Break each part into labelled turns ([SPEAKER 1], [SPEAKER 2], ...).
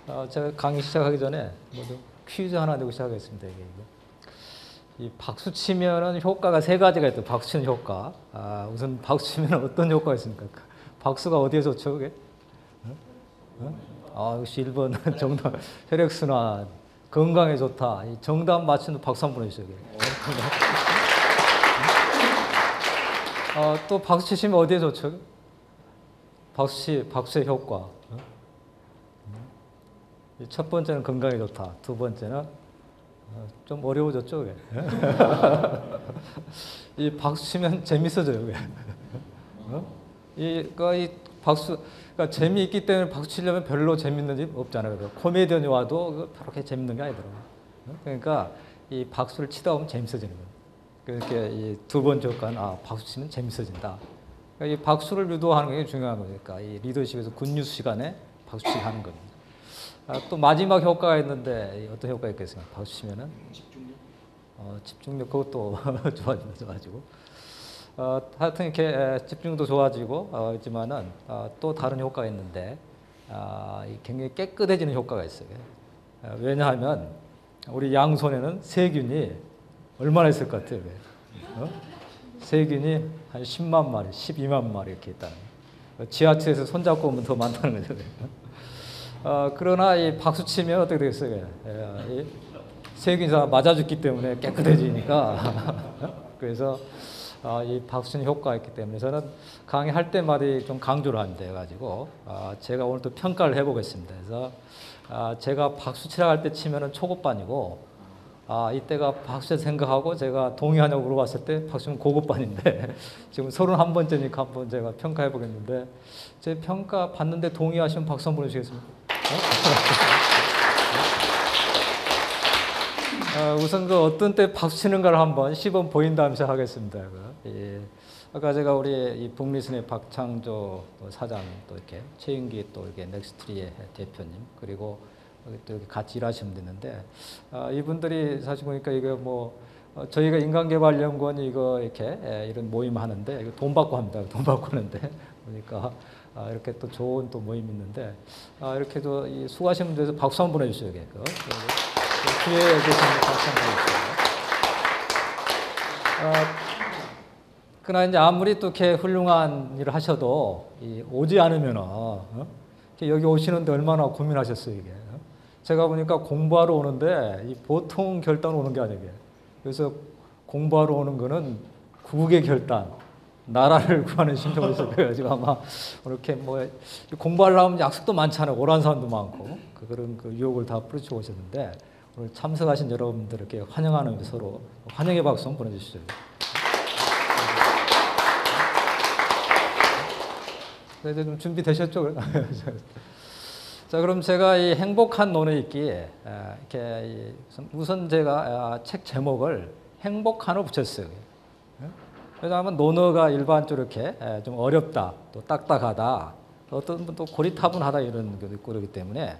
[SPEAKER 1] 제가 강의 시작하기 전에 좀 퀴즈 하나 내고 시작하겠습니다. 이 박수 치면은 효과가 세 가지가 있다. 박수 치는 효과. 우선 박수 치면 어떤 효과가 있습니까? 박수가 어디에 좋죠, 그게? 역시 1번 정답. 혈액순환, 건강에 좋다. 이 정답 맞추는 박수 한번 해주세요. 또 박수 치시면 어디에 좋죠? 박수의 효과. 첫 번째는 건강에 좋다. 두 번째는 좀 어려워졌죠, 그게. 이 박수 치면 재밌어져요, 그게. 이 박수, 그러니까 재미있기 때문에 박수 치려면 별로 재밌는 집 없잖아요. 코미디언이 와도 그렇게 재밌는 게 아니더라고요. 그러니까 이 박수를 치다 보면 재밌어지는 거예요. 그러니까 이 두 번째 효과는 박수 치면 재밌어진다. 그러니까 이 박수를 유도하는 게 중요한 거니까 이 리더십에서 굿뉴스 시간에 박수치기 하는 겁니다. 또 마지막 효과가 있는데 어떤 효과가 있겠습니까? 박수 치면은 집중력. 집중력 그것도 좋아지고. 하여튼 이렇게 집중도 좋아지고 있지만은 또 다른 효과가 있는데 굉장히 깨끗해지는 효과가 있어요. 왜냐하면 우리 양손에는 세균이 얼마나 있을 것 같아요? 세균이 한 10만 마리, 12만 마리 이렇게 있다는 거예요. 지하철에서 손잡고 오면 더 많다는 거죠. 그러나 이 박수 치면 어떻게 되겠어요? 이 세균이 다 맞아 죽기 때문에 깨끗해지니까. 그래서 이 박수 치는 효과가 있기 때문에 저는 강의할 때마다 좀 강조를 한대 가지고 제가 오늘 또 평가를 해보겠습니다. 그래서 제가 박수 치라고 할 때 치면은 초급반이고 이때가 박수 생각하고 제가 동의하냐고 물어봤을 때 박수는 고급반인데 지금 31번째니까 한번 제가 평가해 보겠는데 제 평가 받는데 동의하시면 박수 한번 해주시겠습니까? 우선 어떤 때 박수 치는가를 한번 시범 보인 다음에 시작하겠습니다. 아까 제가 우리 이 북미순회 박창조 사장 또 이렇게 최윤기 또 이렇게 넥스트리의 대표님 그리고 또 여기 같이 일하시는 분도 있는데 이분들이 사실 보니까 이거 저희가 인간개발연구원이 이거 이렇게 이런 모임 하는데 이거 돈 받고 합니다. 돈 받고 하는데 보니까 이렇게 또 좋은 또 모임이 있는데 이렇게 또 이 수고하신 분들에서 박수 한번 해주셔야 겠고 뒤에 계신 박수 한번 해주세요. 그러나 이제 아무리 또 이렇게 훌륭한 일을 하셔도 오지 않으면은 여기 오시는데 얼마나 고민하셨어요 이게. 제가 보니까 공부하러 오는데 보통 결단으로 오는 게 아니에요. 그래서 공부하러 오는 거는 국의 결단, 나라를 구하는 심정을 써가지고 아마 이렇게 공부하려면 약속도 많잖아요. 오란 사람도 많고 그런 유혹을 다 뿌리치고 오셨는데 오늘 참석하신 여러분들 이렇게 환영하는 서로 환영의 박수 한번 보내주시죠. 이제 좀 준비되셨죠? 자, 그럼 제가 이 행복한 논의 읽기에 이렇게 우선 제가 책 제목을 행복한으로 붙였어요. 왜냐하면 논어가 일반적으로 이렇게 좀 어렵다, 또 딱딱하다, 어떤 또 고리타분하다 이런 것도 있고 그렇기 때문에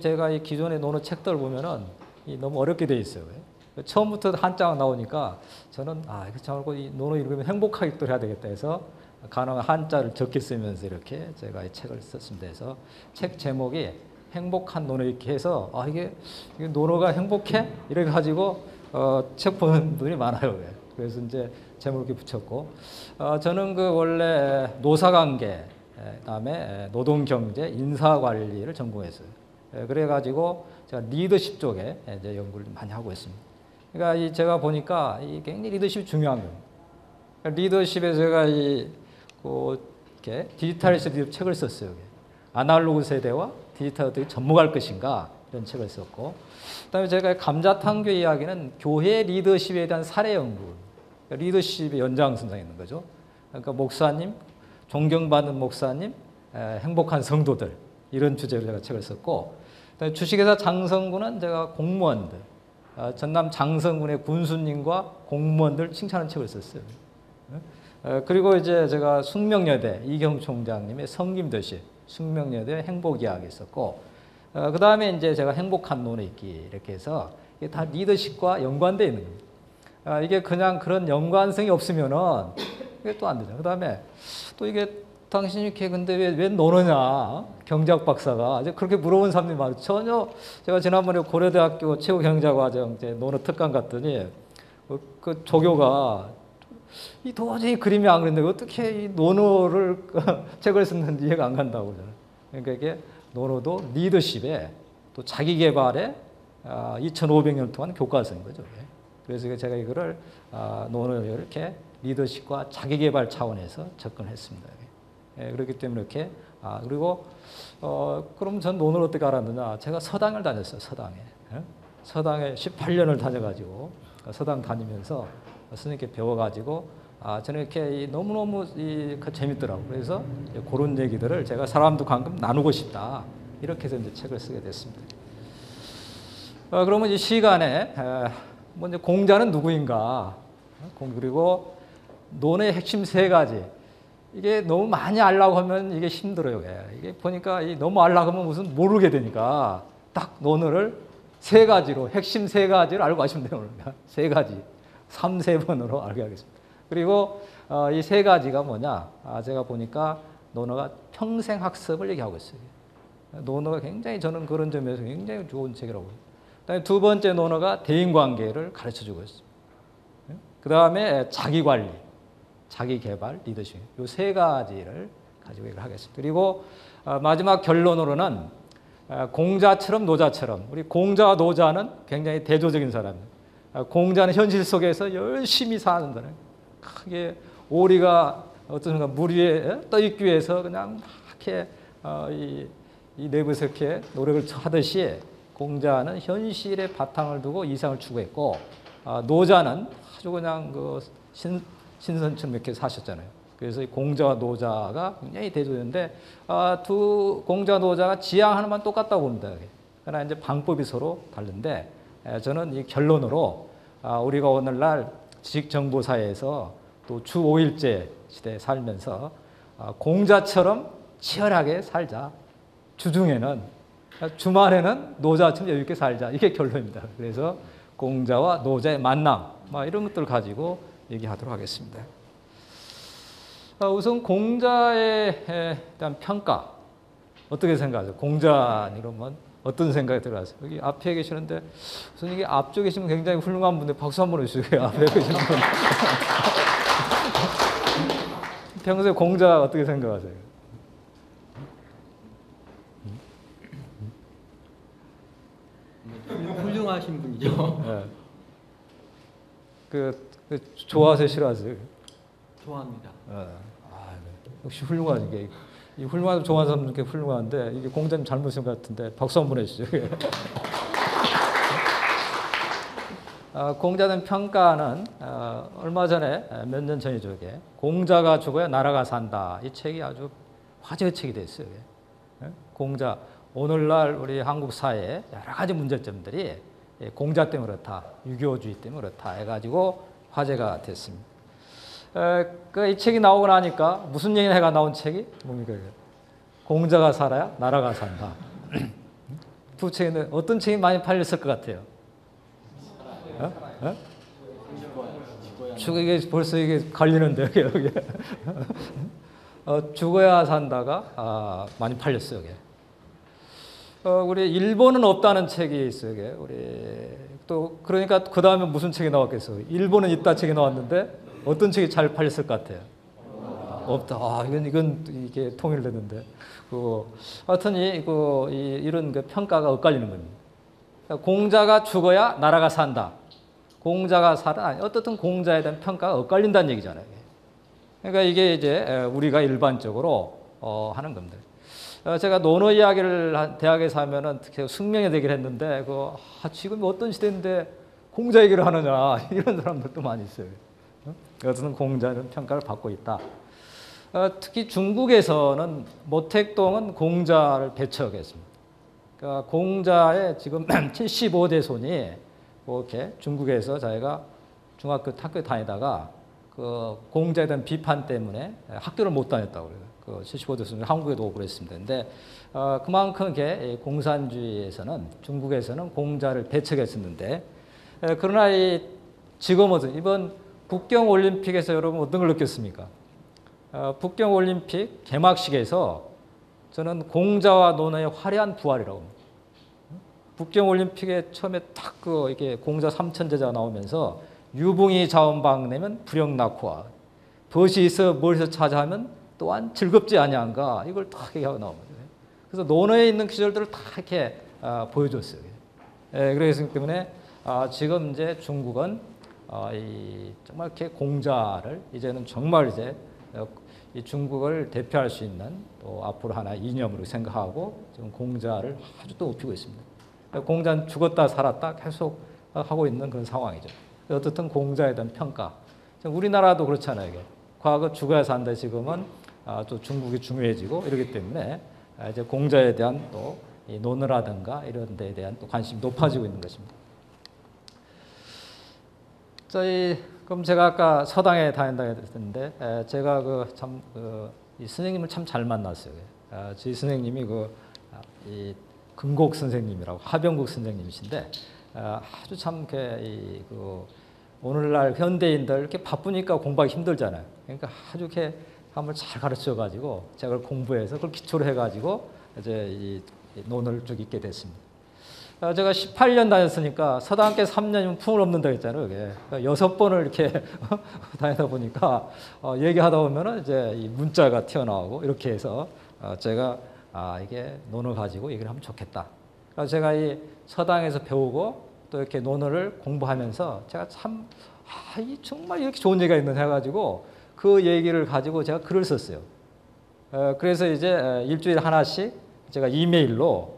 [SPEAKER 1] 제가 이 기존의 논어 책들을 보면은 너무 어렵게 돼 있어요. 처음부터 한자가 나오니까 저는 이거 참고 이 논어 읽으면 행복하게 또 해야 되겠다 해서 가능한 한자를 적게 쓰면서 이렇게 제가 이 책을 썼습니다. 해서 책 제목이 행복한 논어 읽기 해서 이게 논어가 행복해? 이래 가지고 책 보는 분이 많아요. 그래서 이제 제목을 이렇게 붙였고 저는 원래 노사관계 그다음에 노동경제 인사관리를 전공했어요. 그래 가지고 제가 리더십 쪽에 이제 연구를 많이 하고 있습니다. 그러니까 제가 보니까 굉장히 리더십이 중요한 거예요. 리더십에 제가 이렇게 디지털에서 리더십 책을 썼어요. 아날로그 세대와 디지털 어떻게 접목할 것인가 이런 책을 썼고 그다음에 제가 감자탕교 이야기는 교회 리더십에 대한 사례 연구 리더십의 연장선상에 있는 거죠. 그러니까 목사님, 존경받는 목사님, 행복한 성도들 이런 주제로 제가 책을 썼고 주식회사 장성군은 제가 공무원들 전남 장성군의 군수님과 공무원들 칭찬하는 책을 썼어요. 그리고 이제 제가 숙명여대 이경 총장님의 섬김도시 숙명여대 행복 이야기 있었고 그 다음에 이제 제가 행복한 논의 읽기 이렇게 해서 이게 다 리더십과 연관되어 있는 겁니다. 이게 그냥 그런 연관성이 없으면은 이게 또 안 되죠. 그 다음에 또 이게 당신이 이렇게 근데 왜 논어냐? 경제학 박사가 이제 그렇게 물어본 사람들이 많아요. 전혀 제가 지난번에 고려대학교 최고경제과정 논어 특강 갔더니 그 조교가 이 도저히 그림이 안 그리는데 어떻게 이 논어를 책을 썼는지 이해가 안 간다고 그러잖아요. 그러니까 이게 논어도 리더십에 또 자기 개발에 2,500년 동안 교과서인 거죠. 그래서 제가 이거를 논어를 이렇게 리더십과 자기 개발 차원에서 접근했습니다. 그렇기 때문에 이렇게 그리고 그럼 전 논어를 어떻게 알았느냐? 제가 서당을 다녔어요. 서당에 18년을 다녀가지고 서당 다니면서 스님께 배워가지고 저는 이렇게 너무너무 재밌더라고요. 그래서 그런 얘기들을 제가 사람도 가끔 나누고 싶다. 이렇게 해서 이제 책을 쓰게 됐습니다. 그러면 이 시간에 먼저 공자는 누구인가? 그리고 논의 핵심 세 가지. 이게 너무 많이 알려고 하면 이게 힘들어요. 이게 보니까 너무 알려고 하면 무슨 모르게 되니까 딱 논어를 세 가지로 핵심 세 가지를 알고 가시면 돼요. 세 가지. 3세번으로 알게 하겠습니다. 그리고 이 세 가지가 뭐냐? 제가 보니까 논어가 평생 학습을 얘기하고 있어요. 논어가 굉장히 저는 그런 점에서 굉장히 좋은 책이라고 해요. 그다음에 두 번째 논어가 대인관계를 가르쳐주고 있습니다. 그 다음에 자기관리, 자기개발, 리더십. 이 세 가지를 가지고 얘기를 하겠습니다. 그리고 마지막 결론으로는 공자처럼 노자처럼 우리 공자와 노자는 굉장히 대조적인 사람입니다. 공자는 현실 속에서 열심히 사는 거예요. 크게 오리가 어떤 순간 물 위에 떠 있기 위해서 그냥 이렇게 이 내부에서 이렇게 노력을 하듯이 공자는 현실에 바탕을 두고 이상을 추구했고 노자는 아주 그냥 그 신선처럼 이렇게 사셨잖아요. 그래서 이 공자와 노자가 굉장히 대조였는데 공자 노자가 지향 하나만 똑같다고 봅니다. 그러나 이제 방법이 서로 다른데 저는 이 결론으로 우리가 오늘날 지식정보사회에서 또 주 5일제 시대에 살면서 공자처럼 치열하게 살자. 주중에는 주말에는 노자처럼 여유 있게 살자. 이게 결론입니다. 그래서 공자와 노자의 만남 이런 것들을 가지고 얘기하도록 하겠습니다. 우선 공자에 대한 평가 어떻게 생각하세요? 공자 이러면 어떤 생각이 들어가세요? 여기 앞에 계시는데 우선 이게 앞쪽에 계시면 굉장히 훌륭한 분들 박수 한번 해주세요. 앞에 계시는 분. 평소에 공자 어떻게 생각하세요?
[SPEAKER 2] 훌륭하신 분이죠.
[SPEAKER 1] 네. 그 좋아하세요, 싫어하세요?
[SPEAKER 2] 좋아합니다.
[SPEAKER 1] 네. 역시 훌륭하신 게 이 훌륭한 좋아하는 사람들께 훌륭한데 이게 공자님 잘못인 것 같은데 박수 한번 해주시죠. 공자는 평가는 얼마 전에 몇 년 전이죠. 이게 공자가 죽어야 나라가 산다. 이 책이 아주 화제의 책이 됐어요. 공자 오늘날 우리 한국 사회에 여러 가지 문제점들이 공자 때문에 그렇다, 유교주의 때문에 그렇다 해가지고 화제가 됐습니다. 이 책이 나오고 나니까 무슨 얘기가 나온 책이 뭡니까? 공자가 살아야 나라가 산다. 두 책인데 어떤 책이 많이 팔렸을 것 같아요? 이게 벌써 이게 갈리는데 여기. 죽어야 산다가 많이 팔렸어요. 이게. 우리 일본은 없다는 책이 있어요. 이게. 우리 또 그러니까 그 다음에 무슨 책이 나왔겠어요? 일본은 있다 책이 나왔는데 어떤 책이 잘 팔렸을 것 같아요? 없다. 이건 이게 통일됐는데. 하여튼 이런 평가가 엇갈리는 겁니다. 공자가 죽어야 나라가 산다. 공자가 어떻든 공자에 대한 평가가 엇갈린다는 얘기잖아요. 그러니까 이게 이제 우리가 일반적으로 하는 겁니다. 제가 논어 이야기를 대학에서 하면은 숙명의 대결을 했는데 지금 어떤 시대인데 공자 얘기를 하느냐 이런 사람들도 많이 있어요. 어쨌든 공자는 평가를 받고 있다. 특히 중국에서는 모택동은 공자를 배척했습니다. 그러니까 공자의 지금 75대 손이 이렇게 중국에서 자기가 중학교 학교 다니다가 공자에 대한 비판 때문에 학교를 못 다녔다고 그래요. 75대 손이 한국에도 오고 그랬습니다. 근데 그만큼 이렇게 공산주의에서는 중국에서는 공자를 배척했었는데 그러나 지금은 이번 북경 올림픽에서 여러분 어떤 걸 느꼈습니까? 북경 올림픽 개막식에서 저는 공자와 논어의 화려한 부활이라고 봅니다. 북경올림픽에 처음에 딱 이게 공자 삼천제자가 나오면서 유붕이 자원방내면 불영낙후와 벗이 있어 멀리서 찾아하면 또한 즐겁지 아니한가 이걸 딱 얘기하고 나옵니다. 그래서 논어에 있는 기절들을 다 이렇게 보여줬어요. 그래서 때문에 지금 이제 중국은 정말 이렇게 공자를 이제는 정말 이제 이 중국을 대표할 수 있는 또 앞으로 하나의 이념으로 생각하고 지금 공자를 아주 또 높이고 있습니다. 공자는 죽었다 살았다 계속 하고 있는 그런 상황이죠. 어떻든 공자에 대한 평가. 우리나라도 그렇잖아요. 이게. 과거 죽어야 산다 지금은 또 중국이 중요해지고 이러기 때문에 이제 공자에 대한 또 이 논어라든가 이런 데에 대한 또 관심이 높아지고 있는 것입니다. 그럼 제가 아까 서당에 다닌다고 했는데 제가 이 선생님을 참 잘 만났어요. 저희 선생님이 이 금곡 선생님이라고 하병국 선생님이신데 아주 참 오늘날 현대인들 이렇게 바쁘니까 공부하기 힘들잖아요. 그러니까 아주 이렇게 한번 잘 가르쳐 가지고 제가 그걸 공부해서 그걸 기초로 해 가지고 이제 이 논을 쭉 읽게 됐습니다. 제가 18년 다녔으니까 서당학교 3년이면 품을 없는다 했잖아요. 그러니까 6번을 이렇게 다니다 보니까 얘기하다 보면은 이제 이 문자가 튀어나오고 이렇게 해서 제가 이게 논을 가지고 얘기를 하면 좋겠다. 그래서 제가 이 서당에서 배우고 또 이렇게 논어를 공부하면서 제가 참 정말 이렇게 좋은 얘기가 있는 해가지고 그 얘기를 가지고 제가 글을 썼어요. 그래서 이제 일주일에 하나씩 제가 이메일로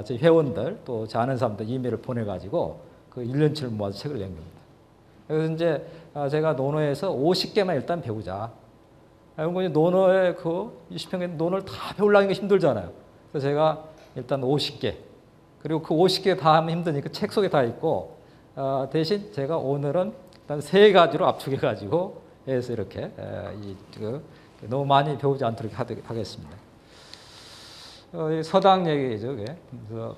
[SPEAKER 1] 제 회원들 또 제 아는 사람들 이메일을 보내가지고 그 1년치를 모아서 책을 낸 겁니다. 그래서 이제 제가 논어에서 50개만 일단 배우자. 그리고 논어의 20평에 논어를 다 배우려는 게 힘들잖아요. 그래서 제가 일단 50개. 그리고 그 50개 다 하면 힘드니까 책 속에 다 있고 대신 제가 오늘은 일단 3가지로 압축해가지고 해서 이렇게 너무 많이 배우지 않도록 하겠습니다. 서당 얘기죠. 그래서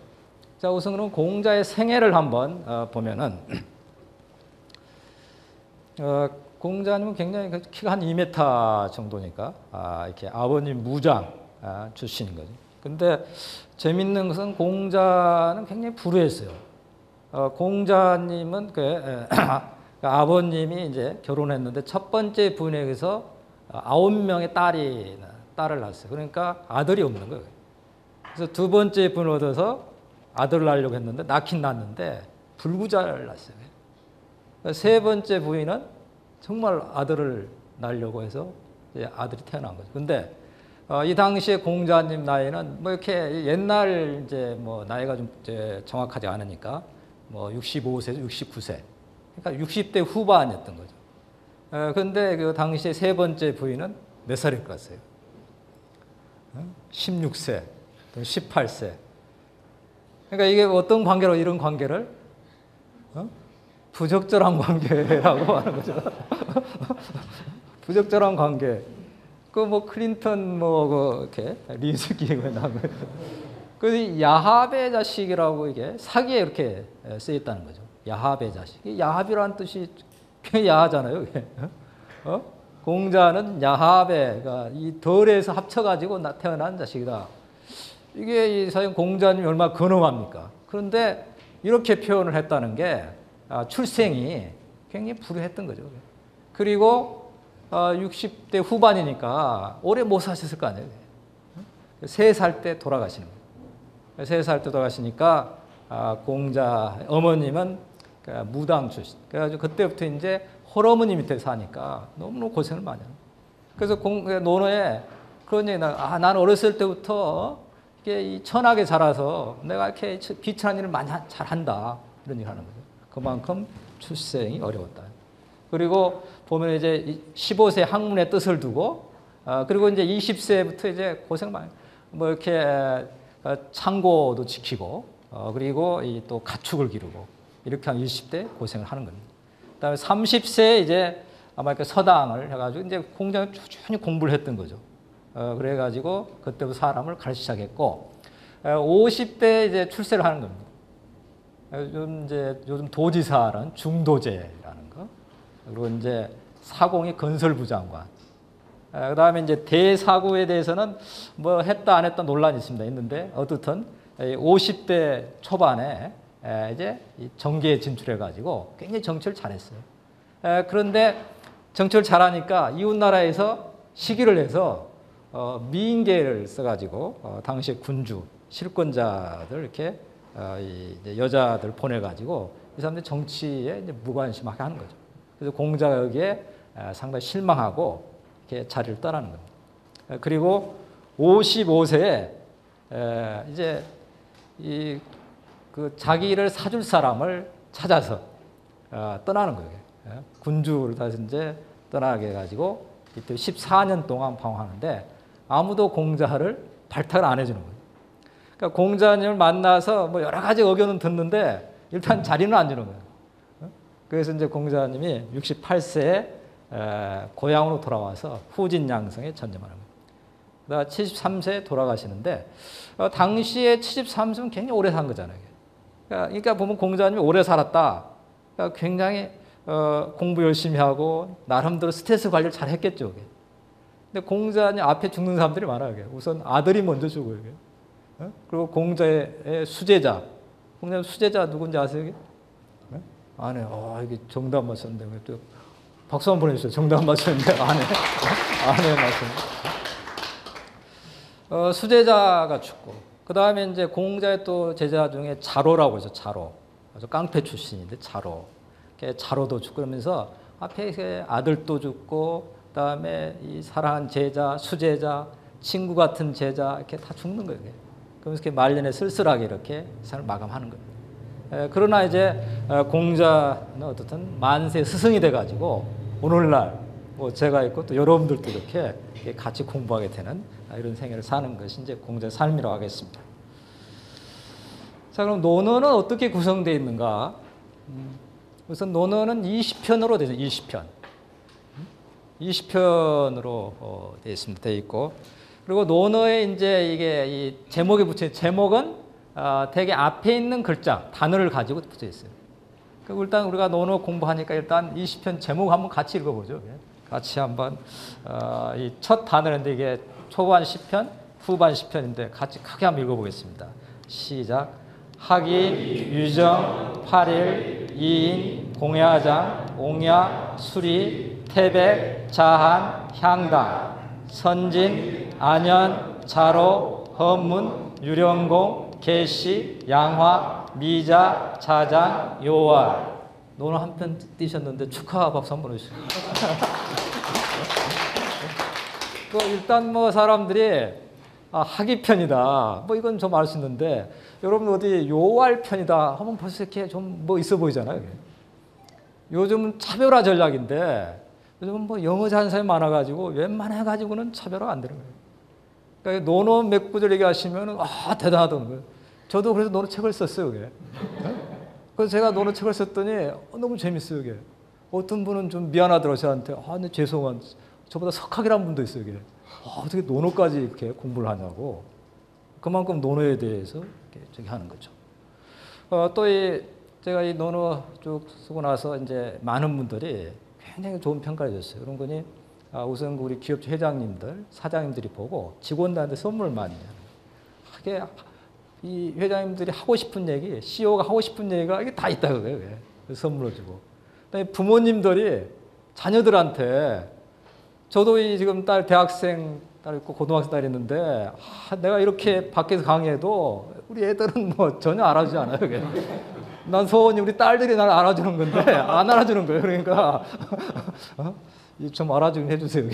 [SPEAKER 1] 자 우선 그럼 공자의 생애를 한번 보면은 공자님은 굉장히 키가 한 2m 정도니까 이렇게 아버님 무장 출신인 거죠. 근데 재밌는 것은 공자는 굉장히 불우했어요. 공자님은 아버님이 이제 결혼했는데 첫 번째 부인에게서 9명의 딸을 낳았어요. 그러니까 아들이 없는 거예요. 그래서 두 번째 부인을 얻어서 아들을 낳으려고 했는데 낳긴 낳았는데 불구자를 낳았어요. 세 번째 부인은 정말 아들을 낳으려고 해서 아들이 태어난 거죠. 근데 이 당시에 공자님 나이는 뭐 이렇게 옛날 이제 뭐 나이가 좀 이제 정확하지 않으니까 뭐 65세, 69세. 그러니까 60대 후반이었던 거죠. 그런데 그 당시에 세 번째 부인은 몇 살일 것 같아요? 16세, 18세. 그러니까 이게 어떤 관계로 이런 관계를 부적절한 관계라고 하는 거죠. 부적절한 관계. 뭐 클린턴 이렇게 리스키가 나고 그 야합의 자식이라고 이게 사기에 이렇게 쓰여 있다는 거죠. 야합의 자식. 야합이라는 뜻이 굉장히 야하잖아요. 공자는 야합의 이 덜에서 합쳐가지고 태어난 자식이다. 이게 사실 공자님이 얼마나 근엄합니까? 그런데 이렇게 표현을 했다는 게 출생이 굉장히 불우했던 거죠. 그리고 60대 후반이니까 오래 못 사셨을 거 아니에요. 3살 때 돌아가시는 거예요. 3살 때 돌아가시니까 공자 어머님은 무당 출신. 그래가지고 그때부터 이제 홀어머니 밑에 사니까 너무너무 고생을 많이 합니다. 그래서 논어에 그런 얘기 나는 어렸을 때부터 이 천하게 자라서 내가 이렇게 비천한 일을 많이 잘한다. 이런 얘기를 하는 거죠. 그만큼 출생이 어려웠다. 그리고 보면 이제 15세 학문의 뜻을 두고 그리고 이제 20세부터 이제 고생 많이 뭐 이렇게 창고도 지키고 그리고 또 가축을 기르고 이렇게 한 20대 고생을 하는 겁니다. 그다음에 30세에 이제 아마 그 서당을 해가지고 이제 공자는 꾸준히 공부를 했던 거죠. 그래가지고 그때부터 사람을 가르치기 시작했고 50대 이제 출세를 하는 겁니다. 요즘 도지사는 중도제라는 거. 그리고 이제 사공이 건설부 장관. 그다음에 이제 대사구에 대해서는 뭐 했다 안 했다 논란이 있습니다. 있는데 어떻든 50대 초반에 이제 정계에 진출해 가지고 굉장히 정치를 잘했어요. 그런데 정치를 잘하니까 이웃 나라에서 시기를 해서 미인계를 써가지고 당시에 군주 실권자들 이렇게 이제 여자들 보내가지고 이 사람들 정치에 이제 무관심하게 하는 거죠. 그래서 공자가 여기에 상당히 실망하고 이렇게 자리를 떠나는 겁니다. 그리고 55세에 이제 그 자기를 사줄 사람을 찾아서 떠나는 거예요. 군주를 다시 이제 떠나게 해가지고 이때 14년 동안 방황하는데 아무도 공자를 발탁을 안 해주는 거예요. 그러니까 공자님을 만나서 뭐 여러 가지 의견은 듣는데 일단 자리는 안 주는 거예요. 그래서 이제 공자님이 68세에 고향으로 돌아와서 후진양성에 전념하는 거예요. 그다음 73세에 돌아가시는데 당시에 73세면 굉장히 오래 산 거잖아요. 그러니까 보면 공자님이 오래 살았다. 그러니까 굉장히 공부 열심히 하고 나름대로 스트레스 관리를 잘 했겠죠. 근데 공자님 앞에 죽는 사람들이 많아요. 우선 아들이 먼저 죽어요. 그리고 공자의 수제자. 공자의 수제자 누군지 아세요? 안 해요. 이게 정답 맞췄는데 또 박수 한번 보내주세요. 정답 맞췄는데 안 해. 안 해, 맞췄는데. 수제자가 죽고, 그 다음에 이제 공자의 또 제자 중에 자로라고 해서 자로. 아주 깡패 출신인데 자로. 자로도 죽고 그러면서 앞에 아들도 죽고, 그 다음에 이 사랑한 제자, 수제자, 친구 같은 제자 이렇게 다 죽는 거예요. 그러면서 이렇게 말년에 쓸쓸하게 이렇게 삶을 마감하는 거예요. 그러나 이제 공자는 어떻든 만세 스승이 돼가지고 오늘날 뭐 제가 있고 또 여러분들도 이렇게 같이 공부하게 되는 이런 생애를 사는 것이 이제 공자의 삶이라고 하겠습니다. 자, 그럼 논어는 어떻게 구성되어 있는가? 우선 논어는 20편으로 되어 있습니다. 20편으로 되어 있습니다. 되어 있고, 그리고 논어에 이제 이게 이 제목에 붙여 제목은 대개 앞에 있는 글자, 단어를 가지고 붙어 있어요. 일단 우리가 논어 공부하니까 일단 20편 제목 한번 같이 읽어보죠. 같이 한번 이 첫 단어인데 이게 초반 10편, 후반 10편인데 같이 크게 한번 읽어보겠습니다. 시작. 학인, 유정, 팔일, 이인, 공야장, 옹야, 수리, 태백, 자한, 향당, 선진, 안현, 자로, 헌문, 유령공, 계시, 양화, 미자, 자장, 요활. 논어 한 편 띄셨는데 축하 박수 한번 해주세요. 일단 뭐 사람들이 학이편이다. 뭐 이건 좀 알 수 있는데 여러분 어디 요활 편이다 하면 벌써 이렇게 좀 뭐 있어 보이잖아요. 요즘은 차별화 전략인데 요즘은 뭐 영어 잘하는 사람이 많아가지고 웬만해가지고는 차별화가 안 되는 거예요. 그러니까 논어 몇 구절 얘기하시면 대단하던 거예요. 저도 그래서 논어 책을 썼어요. 그래서 제가 논어 책을 썼더니 너무 재밌어요. 어떤 분은 좀 미안하더라고요. 저한테. 근데 죄송한 저보다 석학이라는 분도 있어요. 어떻게 논어까지 이렇게 공부를 하냐고. 그만큼 논어에 대해서 이렇게 하는 거죠. 제가 이 논어 쭉 쓰고 나서 이제 많은 분들이 굉장히 좋은 평가를 줬어요. 그런 거니 우선 우리 기업 회장님들, 사장님들이 보고 직원들한테 선물을 많이 해요. 하게 이 회장님들이 하고 싶은 얘기, CEO가 하고 싶은 얘기가 이게 다 있다 그래요. 선물을 주고. 그다음에 부모님들이 자녀들한테 저도 이 지금 대학생 딸 있고 고등학생 딸 있는데 내가 이렇게 밖에서 강의해도 우리 애들은 뭐 전혀 알아주지 않아요. 난 소원이 우리 딸들이 나를 알아주는 건데 안 알아주는 거예요. 그러니까 좀 알아주긴 해주세요.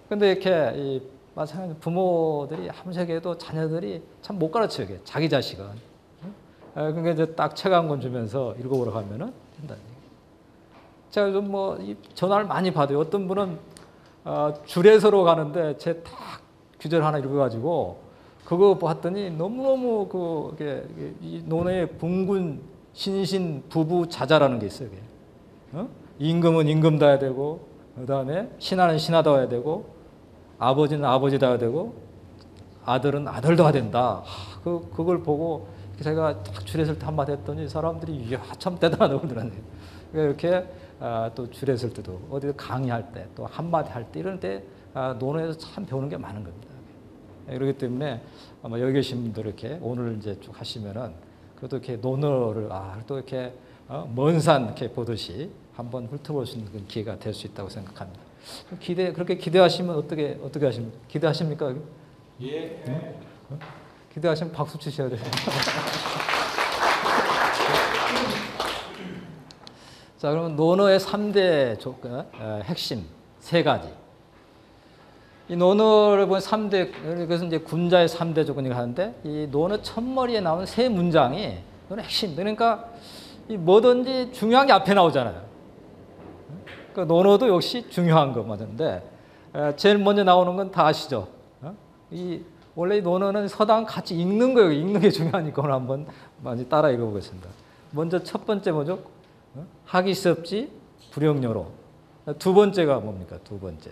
[SPEAKER 1] 근데 이렇게 마찬가지로 부모들이 함석에도 자녀들이 참 못 가르쳐요. 자기 자식은. 그러니까 이제 딱 책 한 권 주면서 읽어보라고 하면은 된다는 얘기예요. 제가 좀 뭐 전화를 많이 받아요. 어떤 분은 주례서로 가는데 제 딱 규제를 하나 읽어가지고 그거 봤더니 너무너무 이 논어의 분군, 신신, 부부, 자자라는 게 있어요. 임금은 임금다야 되고, 그 다음에 신하는 신하다야 되고, 아버지는 아버지다야 되고, 아들은 아들다야 된다. 그걸 보고 제가 딱 주례서를 한마디 했더니 사람들이 이야 참 대단하다고 그러더라고요. 이렇게 또 줄였을 때도 어디 강의할 때 또 한마디 할 때 이런 때 논어에서 참 배우는 게 많은 겁니다. 그렇기 때문에 아마 여기 계신 분들 이렇게 오늘 이제 쭉 하시면은 그래도 이렇게 논어를 또 이렇게 먼 산 이렇게 보듯이 한번 훑어볼 수 있는 기회가 될 수 있다고 생각합니다. 그렇게 기대하시면 어떻게 하십니까? 기대하십니까? 예. 응? 기대하시면 박수 치셔야 돼요. 자, 그러면 논어의 3대 조건, 핵심 3가지. 이 논어를 보면 3대, 그래서 이제 군자의 3대 조건이라고 하는데, 이 논어 첫머리에 나오는 3문장이 이건 핵심. 그러니까 이 뭐든지 중요한 게 앞에 나오잖아요. 그 논어도 역시 중요한 거 맞는데, 제일 먼저 나오는 건 다 아시죠? 원래 이 논어는 서당 같이 읽는 거예요. 읽는 게 중요하니까 오늘 한번 많이 따라 읽어보겠습니다. 먼저 첫 번째 뭐죠? 하기섭지 불영여로. 두 번째가 뭡니까? 두 번째.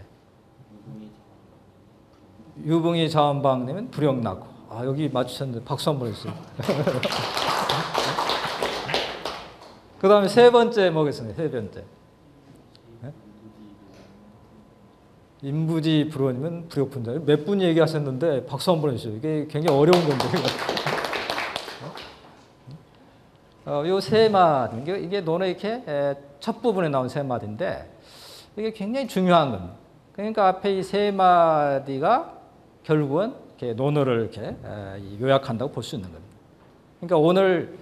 [SPEAKER 1] 유붕이 자원방내면 불영나고. 여기 맞추셨는데 박수 한번 해주세요. 그 다음에 세 번째 뭐겠습니까? 세 번째. 인부지 불원이면 불욕분자. 몇 분 얘기하셨는데 박수 한번 해주세요. 이게 굉장히 어려운 건데. 요 세 마디, 이게 논어의 이렇게 첫 부분에 나온 세 마디인데 이게 굉장히 중요한 겁니다. 그러니까 앞에 이 세 마디가 결국은 이렇게 논어를 이렇게 요약한다고 볼 수 있는 겁니다. 그러니까 오늘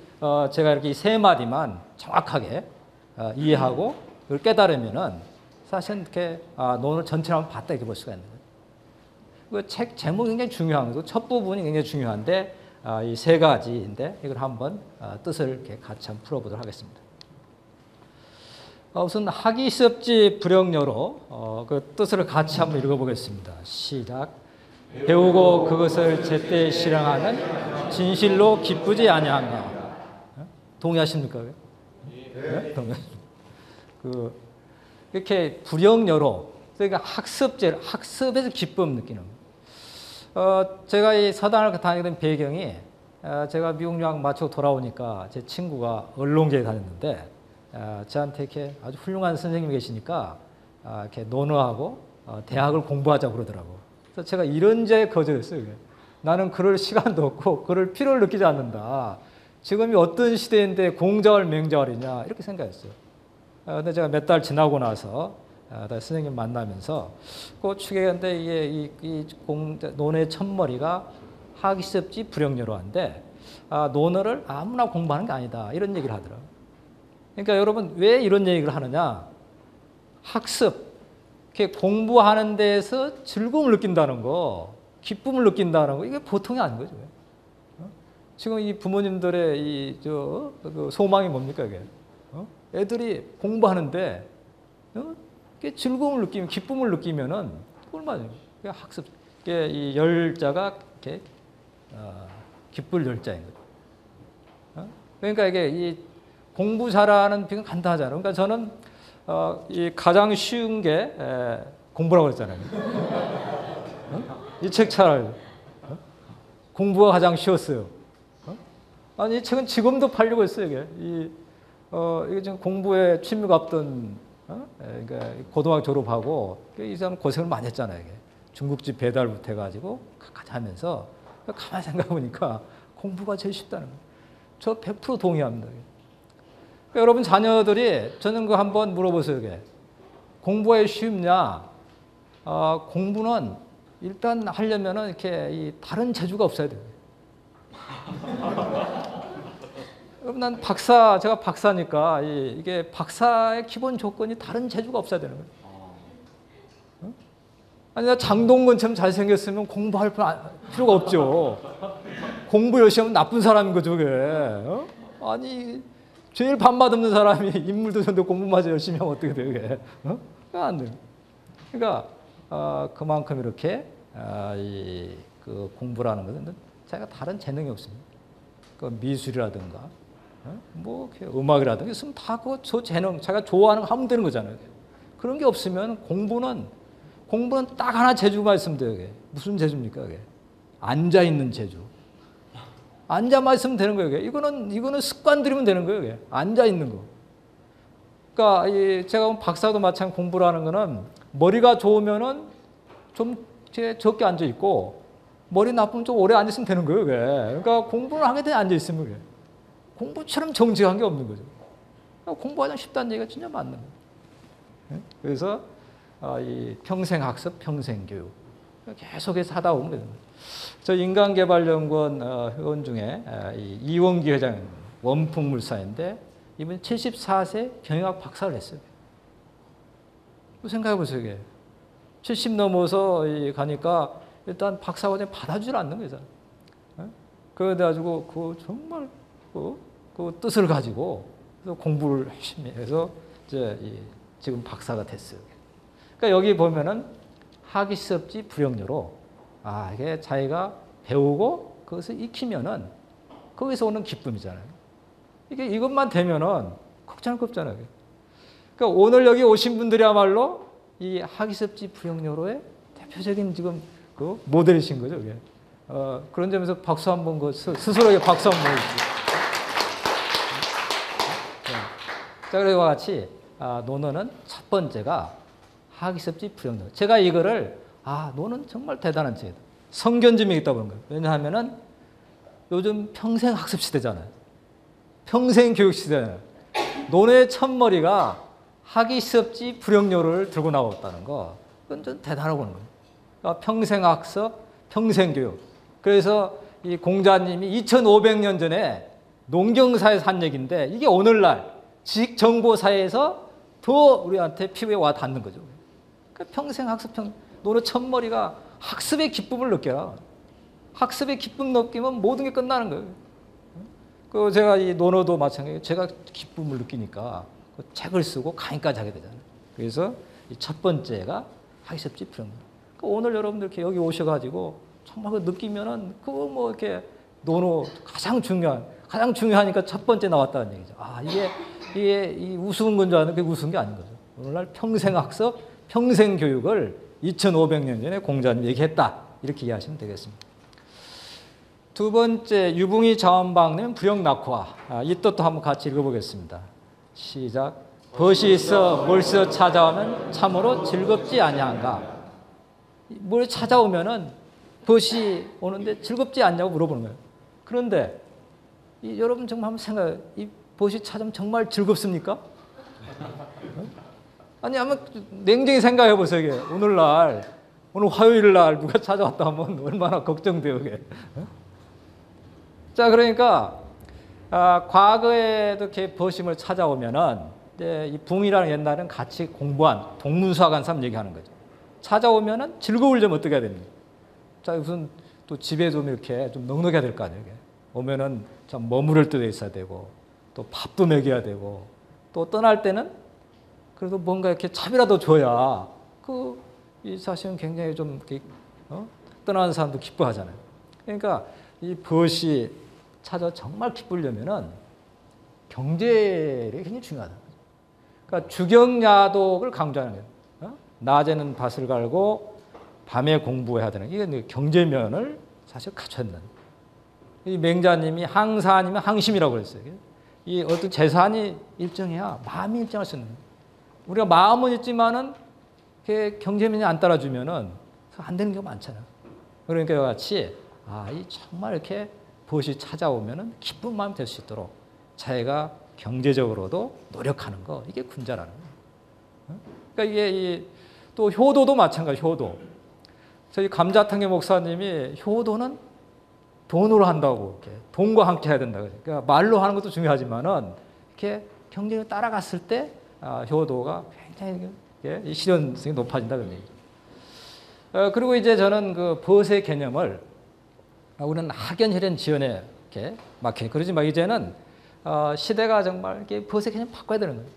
[SPEAKER 1] 제가 이렇게 이 세 마디만 정확하게 이해하고 이걸 깨달으면은 사실 이렇게 논어 전체를 한번 봤다 이렇게 볼 수가 있는 거예요. 그 책 제목이 굉장히 중요한 거고 첫 부분이 굉장히 중요한데 이 세 가지인데 이걸 한번 뜻을 이렇게 같이 한번 풀어보도록 하겠습니다. 우선 하기섭지 불영여로 그 뜻을 같이 한번 읽어보겠습니다. 시작. 배우고 그것을 제때 실행하는 진실로 기쁘지 아니한가. 동의하십니까? 네? 이렇게 불영여로 그러니까 학습에서 기쁨 느끼는 거예요. 제가 이 서당을 다니던 배경이 제가 미국 유학 마치고 돌아오니까 제 친구가 언론계에 다녔는데 저한테 이렇게 아주 훌륭한 선생님이 계시니까 이렇게 논어하고 대학을 공부하자고 그러더라고. 그래서 제가 이런저에 거절했어요. 나는 그럴 시간도 없고 그럴 필요를 느끼지 않는다. 지금이 어떤 시대인데 공자월 맹자월이냐 이렇게 생각했어요. 근데 제가 몇 달 지나고 나서 선생님 만나면서 그 추계했는데 이게 논어의 첫머리가 하기섭지 불영여로한데 논어를 아무나 공부하는 게 아니다 이런 얘기를 하더라고요. 그러니까 여러분 왜 이런 얘기를 하느냐? 학습, 이렇게 공부하는 데에서 즐거움을 느낀다는 거, 기쁨을 느낀다는 거 이게 보통이 아닌 거죠. 지금 이 부모님들의 그 소망이 뭡니까 이게? 애들이 공부하는데 즐거움을 느끼면 기쁨을 느끼면은 그걸 맞아요. 학습, 이 열자가 이렇게 기쁠 열자인 거죠. 그러니까 이게 이 공부 잘하는 비결은 간단하잖아요. 그러니까 저는 이 가장 쉬운 게 공부라고 그랬잖아요. 이 책 잘 공부가 가장 쉬웠어요. 아니 이 책은 지금도 팔리고 있어요. 이게 지금 공부에 취미가 없던 그러니까 고등학교 졸업하고 이 사람 고생을 많이 했잖아요. 이게. 중국집 배달부터 해가지고 같이 하면서 가만히 생각해보니까 공부가 제일 쉽다는 거예요. 저 100% 동의합니다. 그러니까 여러분 자녀들이 저는 그거 한번 물어보세요. 이게. 공부가 쉽냐? 공부는 일단 하려면은 이렇게 이 다른 재주가 없어야 돼요. 난 제가 박사니까 이게 박사의 기본 조건이 다른 재주가 없어야 되는 거예요. 아니 나 장동건처럼 잘생겼으면 공부할 필요가 없죠. 공부 열심히 하면 나쁜 사람인 거죠, 그게. 아니 제일 밥맛 없는 사람이 인물도 좋은데 공부마저 열심히 하면 어떻게 돼요, 그게? 안 돼요. 그러니까 그만큼 이렇게 그 공부라는 것은 자기가 다른 재능이 없습니다. 그 미술이라든가 뭐 음악이라든가 있으면 다 저 재능 자기가 좋아하는 거 하면 되는 거잖아요. 그런 게 없으면 공부는 딱 하나 재주가 있으면 돼요. 이게. 무슨 재주입니까? 이게? 앉아 있는 재주. 앉아만 있으면 되는 거예요. 이게. 이거는 습관 들이면 되는 거예요. 이게. 앉아 있는 거. 그러니까 제가 박사도 마찬가지 공부를 하는 거는 머리가 좋으면은 좀 적게 앉아 있고 머리 나쁘면 좀 오래 앉아 있으면 되는 거예요. 그게. 그러니까 공부를 하게 돼 앉아 있으면 그래. 공부처럼 정직한 게 없는 거죠. 그러니까 공부하자 쉽다는 얘기가 진짜 맞는 거예요. 그래서 이 평생 학습, 평생 교육 계속해서 하다 보면 되는 거예요. 저 인간개발연구원 회원 중에 이원기 회장 원풍물사인데 이분이 74세 경영학 박사를 했어요. 생각해 보세요. 이게 70 넘어서 가니까 일단 박사과정 받아주질 않는 거잖아요. 그래가지고 그 정말 그 뜻을 가지고 공부를 열심히 해서 이제 지금 박사가 됐어요. 그러니까 여기 보면은 학위습지 불용료로 이게 자기가 배우고 그것을 익히면은 거기서 오는 기쁨이잖아요. 이것만 되면은 걱정할 거 없잖아요. 그러니까 오늘 여기 오신 분들이야말로 이 학위습지 불용료로의 대표적인 지금 그 모델이신 거죠. 그게. 그런 점에서 박수 한번 스스로에게 박수 한번 주시죠. 자, 그리고 같이 논어는 첫 번째가 학위습지 불용료. 제가 이거를 논은 정말 대단한 책이다. 성견지명이 있다고 하는 거예요. 왜냐하면은 요즘 평생 학습 시대잖아요. 평생 교육 시대잖아요. 논의 첫머리가 학위습지 불용료를 들고 나왔다는 거. 그건 좀 대단하고 하는 거예요. 그러니까 평생 학습, 평생 교육. 그래서 이 공자님이 2500년 전에 농경사에서 한 얘기인데 이게 오늘날 지식정보사에서 더 우리한테 피부에 와 닿는 거죠. 그러니까 평생 학습, 논의 첫머리가 학습의 기쁨을 느껴라. 학습의 기쁨 느끼면 모든 게 끝나는 거예요. 그 제가 이 논어도 마찬가지예요. 제가 기쁨을 느끼니까 그 책을 쓰고 강의까지 하게 되잖아요. 그래서 이 첫 번째가 학습지 불용료. 그러니까 오늘 여러분들 이렇게 여기 오셔가지고 정말 그 느끼면은 그거 뭐 이렇게 논어 가장 중요하니까 첫 번째 나왔다는 얘기죠. 이게 이 우스운 건 줄 아는데 그게 우스운 게 아닌 거죠. 오늘날 평생 학습, 평생 교육을 2500년 전에 공자님 얘기했다. 이렇게 이해하시면 되겠습니다. 두 번째, 유붕이 자원방는 불영낙화. 이 뜻도 한번 같이 읽어보겠습니다. 시작. 벗이 있어 멀리서 찾아오면 참으로 즐겁지 아니한가. 뭘 찾아오면은 벗이 오는데 즐겁지 않냐고 물어보는 거예요. 그런데 여러분 정말 한번 생각해요. 이 벗이 찾아오면 정말 즐겁습니까? 아니, 한번 냉정히 생각해 보세요. 이게 오늘 화요일 날 누가 찾아왔다 하면 얼마나 걱정돼요. 이게. 자, 그러니까 과거에도 이렇게 버심을 찾아오면은 이 붕이라는 옛날에는 같이 공부한 동문수학한 사람 얘기하는 거죠. 찾아오면은 즐거우려면 어떻게 해야 됩니까? 자, 우선 또 집에 좀 이렇게 좀 넉넉해야 될 거 아니에요. 이게. 오면은 참 머무를 때도 있어야 되고 또 밥도 먹여야 되고 또 떠날 때는 그래도 뭔가 이렇게 차비라도 줘야 이 사실은 굉장히 좀 이렇게 떠나는 사람도 기뻐하잖아요. 그러니까 이 벗이 찾아 정말 기쁘려면은 경제력이 굉장히 중요하다. 그러니까 주경야독을 강조하는 거예요. 낮에는 밭을 갈고 밤에 공부해야 되는 이게 경제면을 사실 갖춰야 된다. 이 맹자님이 항사 아니면 항심이라고 그랬어요. 이 어떤 재산이 일정해야 마음이 일정할 수 있는 거예요. 우리가 마음은 있지만은 경제면이 안 따라주면은 안 되는 경우가 많잖아요. 그러니까 이와 같이 이 정말 이렇게 벗이 찾아오면은 기쁜 마음이 될 수 있도록 자기가 경제적으로도 노력하는 거 이게 군자라는 거예요. 그러니까 이게 또 효도도 마찬가지. 효도. 저희 감자탕의 목사님이 효도는 돈으로 한다고 이렇게 돈과 함께 해야 된다고. 그러니까 말로 하는 것도 중요하지만은 이렇게 경제를 따라갔을 때 효도가 굉장히 실현성이 높아진다 그런 얘기죠. 그리고 이제 저는 그 벗의 개념을 우리는 학연, 혈연, 지연에 이렇게 막혀. 그러지만 이제는 시대가 정말 이렇게 벗의 개념 바꿔야 되는 거예요.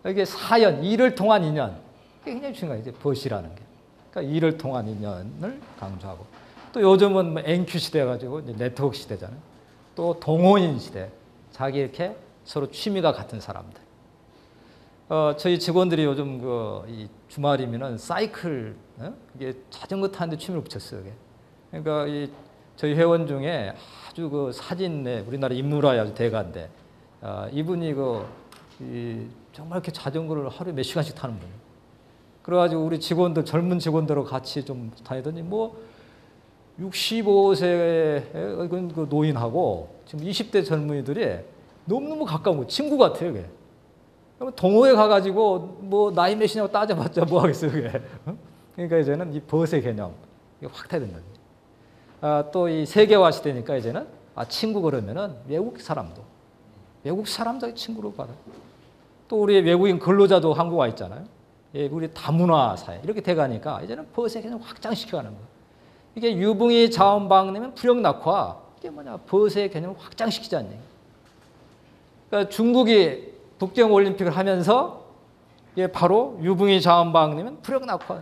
[SPEAKER 1] 이게 사연, 일을 통한 인연. 이게 굉장히 중요해요. 이제 벗이라는 게. 그러니까 일을 통한 인연을 강조하고. 또 요즘은 뭐 NQ 시대여가지고 이제 네트워크 시대잖아요. 또 동호인 시대. 자기 이렇게 서로 취미가 같은 사람들. 저희 직원들이 요즘 이 주말이면은 사이클, 이게 자전거 타는데 취미를 붙였어요. 이게. 그러니까 저희 회원 중에 아주 사진에 우리나라 인물화의 아주 대가인데 이분이 정말 이렇게 자전거를 하루에 몇 시간씩 타는 분이에요. 그래가지고 우리 직원들, 젊은 직원들하고 같이 좀 다니더니 뭐 65세 그 노인하고 지금 20대 젊은이들이 너무너무 가까운 거, 친구 같아요, 이게. 동호회 가가지고 뭐 나이 몇이냐고 따져봤자 뭐 하겠어요, 그게. 그러니까 이제는 이 벗의 개념, 이게 확 타야 된다. 또 이 세계화 시대니까 이제는 친구 그러면은 외국 사람도 친구로 받아요. 또 우리 외국인 근로자도 한국 와 있잖아요. 예, 우리 다문화 사회 이렇게 돼가니까 이제는 벗의 개념 확장시켜가는 거예요. 이게 유붕이 자원방내면 불역낙화, 이게 뭐냐, 벗의 개념을 확장시키자는 얘기예요. 그러니까 중국이 북경올림픽을 하면서 이게 바로 유붕이 자원방내면 불역낙화,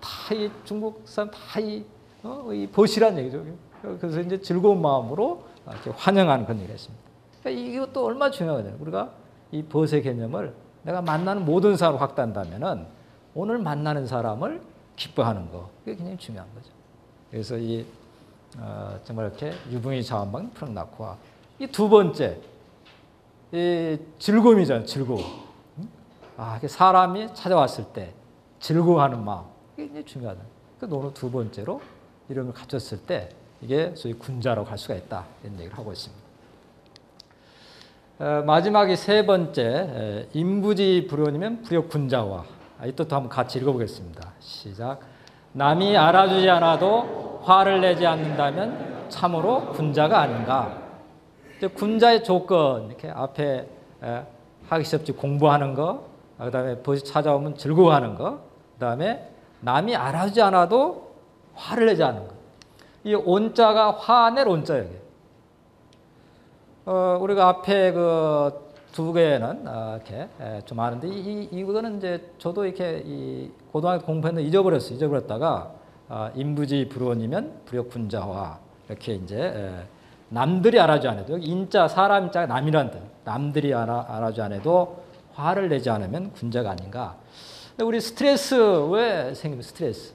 [SPEAKER 1] 다 이 중국 사람 다 이 벗이란 얘기죠. 그래서 이제 즐거운 마음으로 이렇게 환영하는 그런 얘기가 있습니다. 그러니까 이것도 얼마나 중요하거든요. 우리가 이 벗의 개념을 내가 만나는 모든 사람을 확대한다면은 오늘 만나는 사람을 기뻐하는 거, 그게 굉장히 중요한 거죠. 그래서 이 정말 이렇게 유붕이 자원방 불역낙화. 이 두 번째, 이 즐거움이잖아요. 즐거움. 이게 사람이 찾아왔을 때 즐거워하는 마음, 이게 굉장히 중요하다. 그 노는 두 번째로 이런 걸 갖췄을 때 이게 소위 군자라고 할 수가 있다, 이런 얘기를 하고 있습니다. 마지막이 세 번째, 인부지 불원이면 불역군자화. 이것도 한번 같이 읽어보겠습니다. 시작. 남이 알아주지 않아도 화를 내지 않는다면 참으로 군자가 아닌가. 군자의 조건, 이렇게 앞에 하기 시험지 공부하는 거, 그다음에 벗이 찾아오면 즐거워하는 거, 그다음에 남이 알아주지 않아도 화를 내지 않는 거. 이 온자가 화낼 온자예요. 우리가 앞에 그 두 개는 이렇게 좀 아는데 이거는 이제 저도 이렇게 이 고등학교 공부했는데 잊어버렸다가 인부지 불원이면 불역군자화, 이렇게 이제 남들이 알아주지 않아도, 여기 인자, 사람 인자가 남이란 뜻, 남들이 알아주지 않아도 화를 내지 않으면 군자가 아닌가. 근데 우리 스트레스 왜 생깁니까? 스트레스.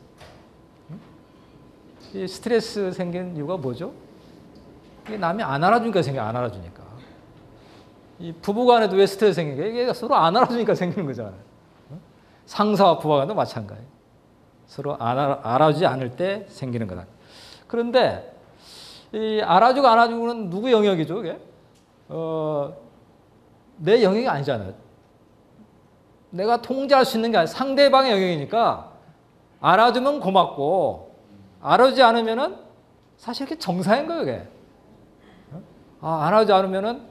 [SPEAKER 1] 이 스트레스 생기는 이유가 뭐죠? 이게 남이 안 알아주니까 생겨요. 안 알아주니까. 이 부부간에도 왜 스트레스 생기는 게 이게 서로 안 알아주니까 생기는 거잖아요. 상사와 부하간도 마찬가지예요. 서로 알아주지 않을 때 생기는 거다. 그런데 이 알아주고 안 알아주고는 누구 영역이죠, 이게? 내 영역이 아니잖아요. 내가 통제할 수 있는 게 아니라 상대방의 영역이니까 알아주면 고맙고 알아주지 않으면은 사실 이게 정상인 거예요, 이게. 알아주지 않으면은,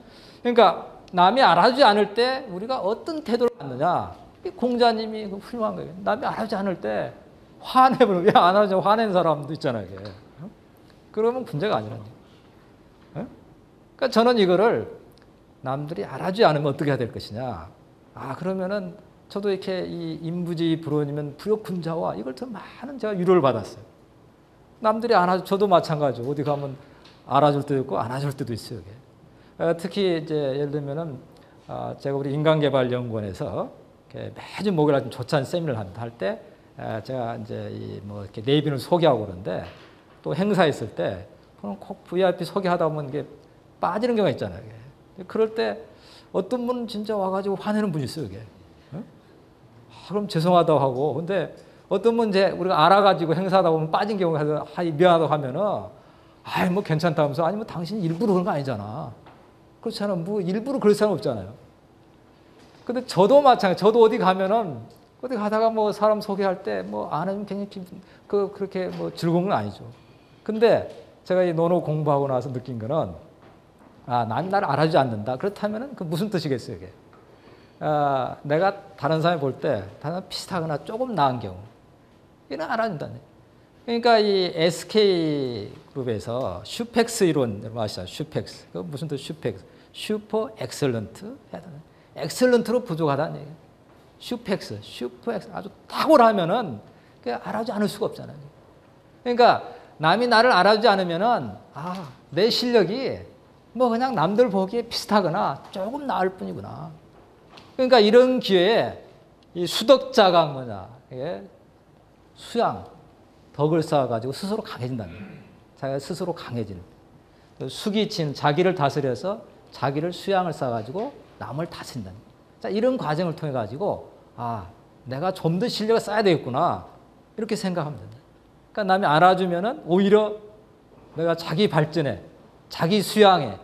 [SPEAKER 1] 그러니까 남이 알아주지 않을 때 우리가 어떤 태도를 갖느냐. 이 공자님이 훌륭한 거예요. 남이 알아주지 않을 때 화내버리고, 왜 안 알아주고 화낸 사람도 있잖아요, 이게. 그러면 문제가 아니라는 거예요. 그러니까 저는 이거를 남들이 알아주지 않으면 어떻게 해야 될 것이냐. 그러면은 저도 이렇게 이 인부지 불원이면 불역군자화, 이걸 더 많은 제가 위로를 받았어요. 남들이 알아줘, 저도 마찬가지죠. 어디 가면 알아줄 때도 있고 안 알아줄 때도 있어요. 이게. 특히 이제 예를 들면은 제가 우리 인간개발연구원에서 매주 목요일 아침 조찬 세미나를 할 때 제가 이제 뭐 이렇게 네이비를 소개하고 그러는데 또 행사 있을 때 꼭 VIP 소개하다 보면 이게 빠지는 경우가 있잖아요. 이게. 그럴 때 어떤 분은 진짜 와가지고 화내는 분이 있어요. 이게. 그럼 죄송하다고 하고, 근데 어떤 분 이제 우리가 알아가지고 행사하다 보면 빠진 경우가 미안하다고 하면은 뭐 괜찮다 하면서, 아니 뭐 당신이 일부러 그런 거 아니잖아. 그렇잖아. 뭐 일부러 그럴 사람 없잖아요. 근데 저도 마찬가지. 저도 어디 가면은 어디 가다가 뭐 사람 소개할 때 뭐 안 하면 굉장히 그렇게 뭐 즐거운 건 아니죠. 근데 제가 이 논어 공부하고 나서 느낀 거는 남이 나를 알아주지 않는다. 그렇다면은 그 무슨 뜻이겠어요, 이게? 내가 다른 사람이 볼 때 다른 사람 비슷하거나 조금 나은 경우, 이는 알아준다는 얘기예요. 그러니까 이 SK그룹에서 슈펙스 이론 아시죠? 슈펙스. 그 무슨 뜻? 슈펙스. 슈퍼 엑셀런트. 엑셀런트로 부족하다는 얘기예요. 슈펙스, 슈퍼 엑셀. 아주 탁월하면은 알아주지 않을 수가 없잖아요. 그러니까 남이 나를 알아주지 않으면은 내 실력이 뭐 그냥 남들 보기에 비슷하거나 조금 나을 뿐이구나. 그러니까 이런 기회에 이 수덕자가 뭐냐, 이게 수양, 덕을 쌓아가지고 스스로 강해진다는 거예요. 자기가 스스로 강해지는. 수기친, 자기를 다스려서 자기를 수양을 쌓아가지고 남을 다스린다는 거예요. 자, 이런 과정을 통해 가지고 내가 좀 더 실력을 쌓아야 되겠구나 이렇게 생각하면 된다. 그러니까 남이 알아주면은 오히려 내가 자기 발전에, 자기 수양에,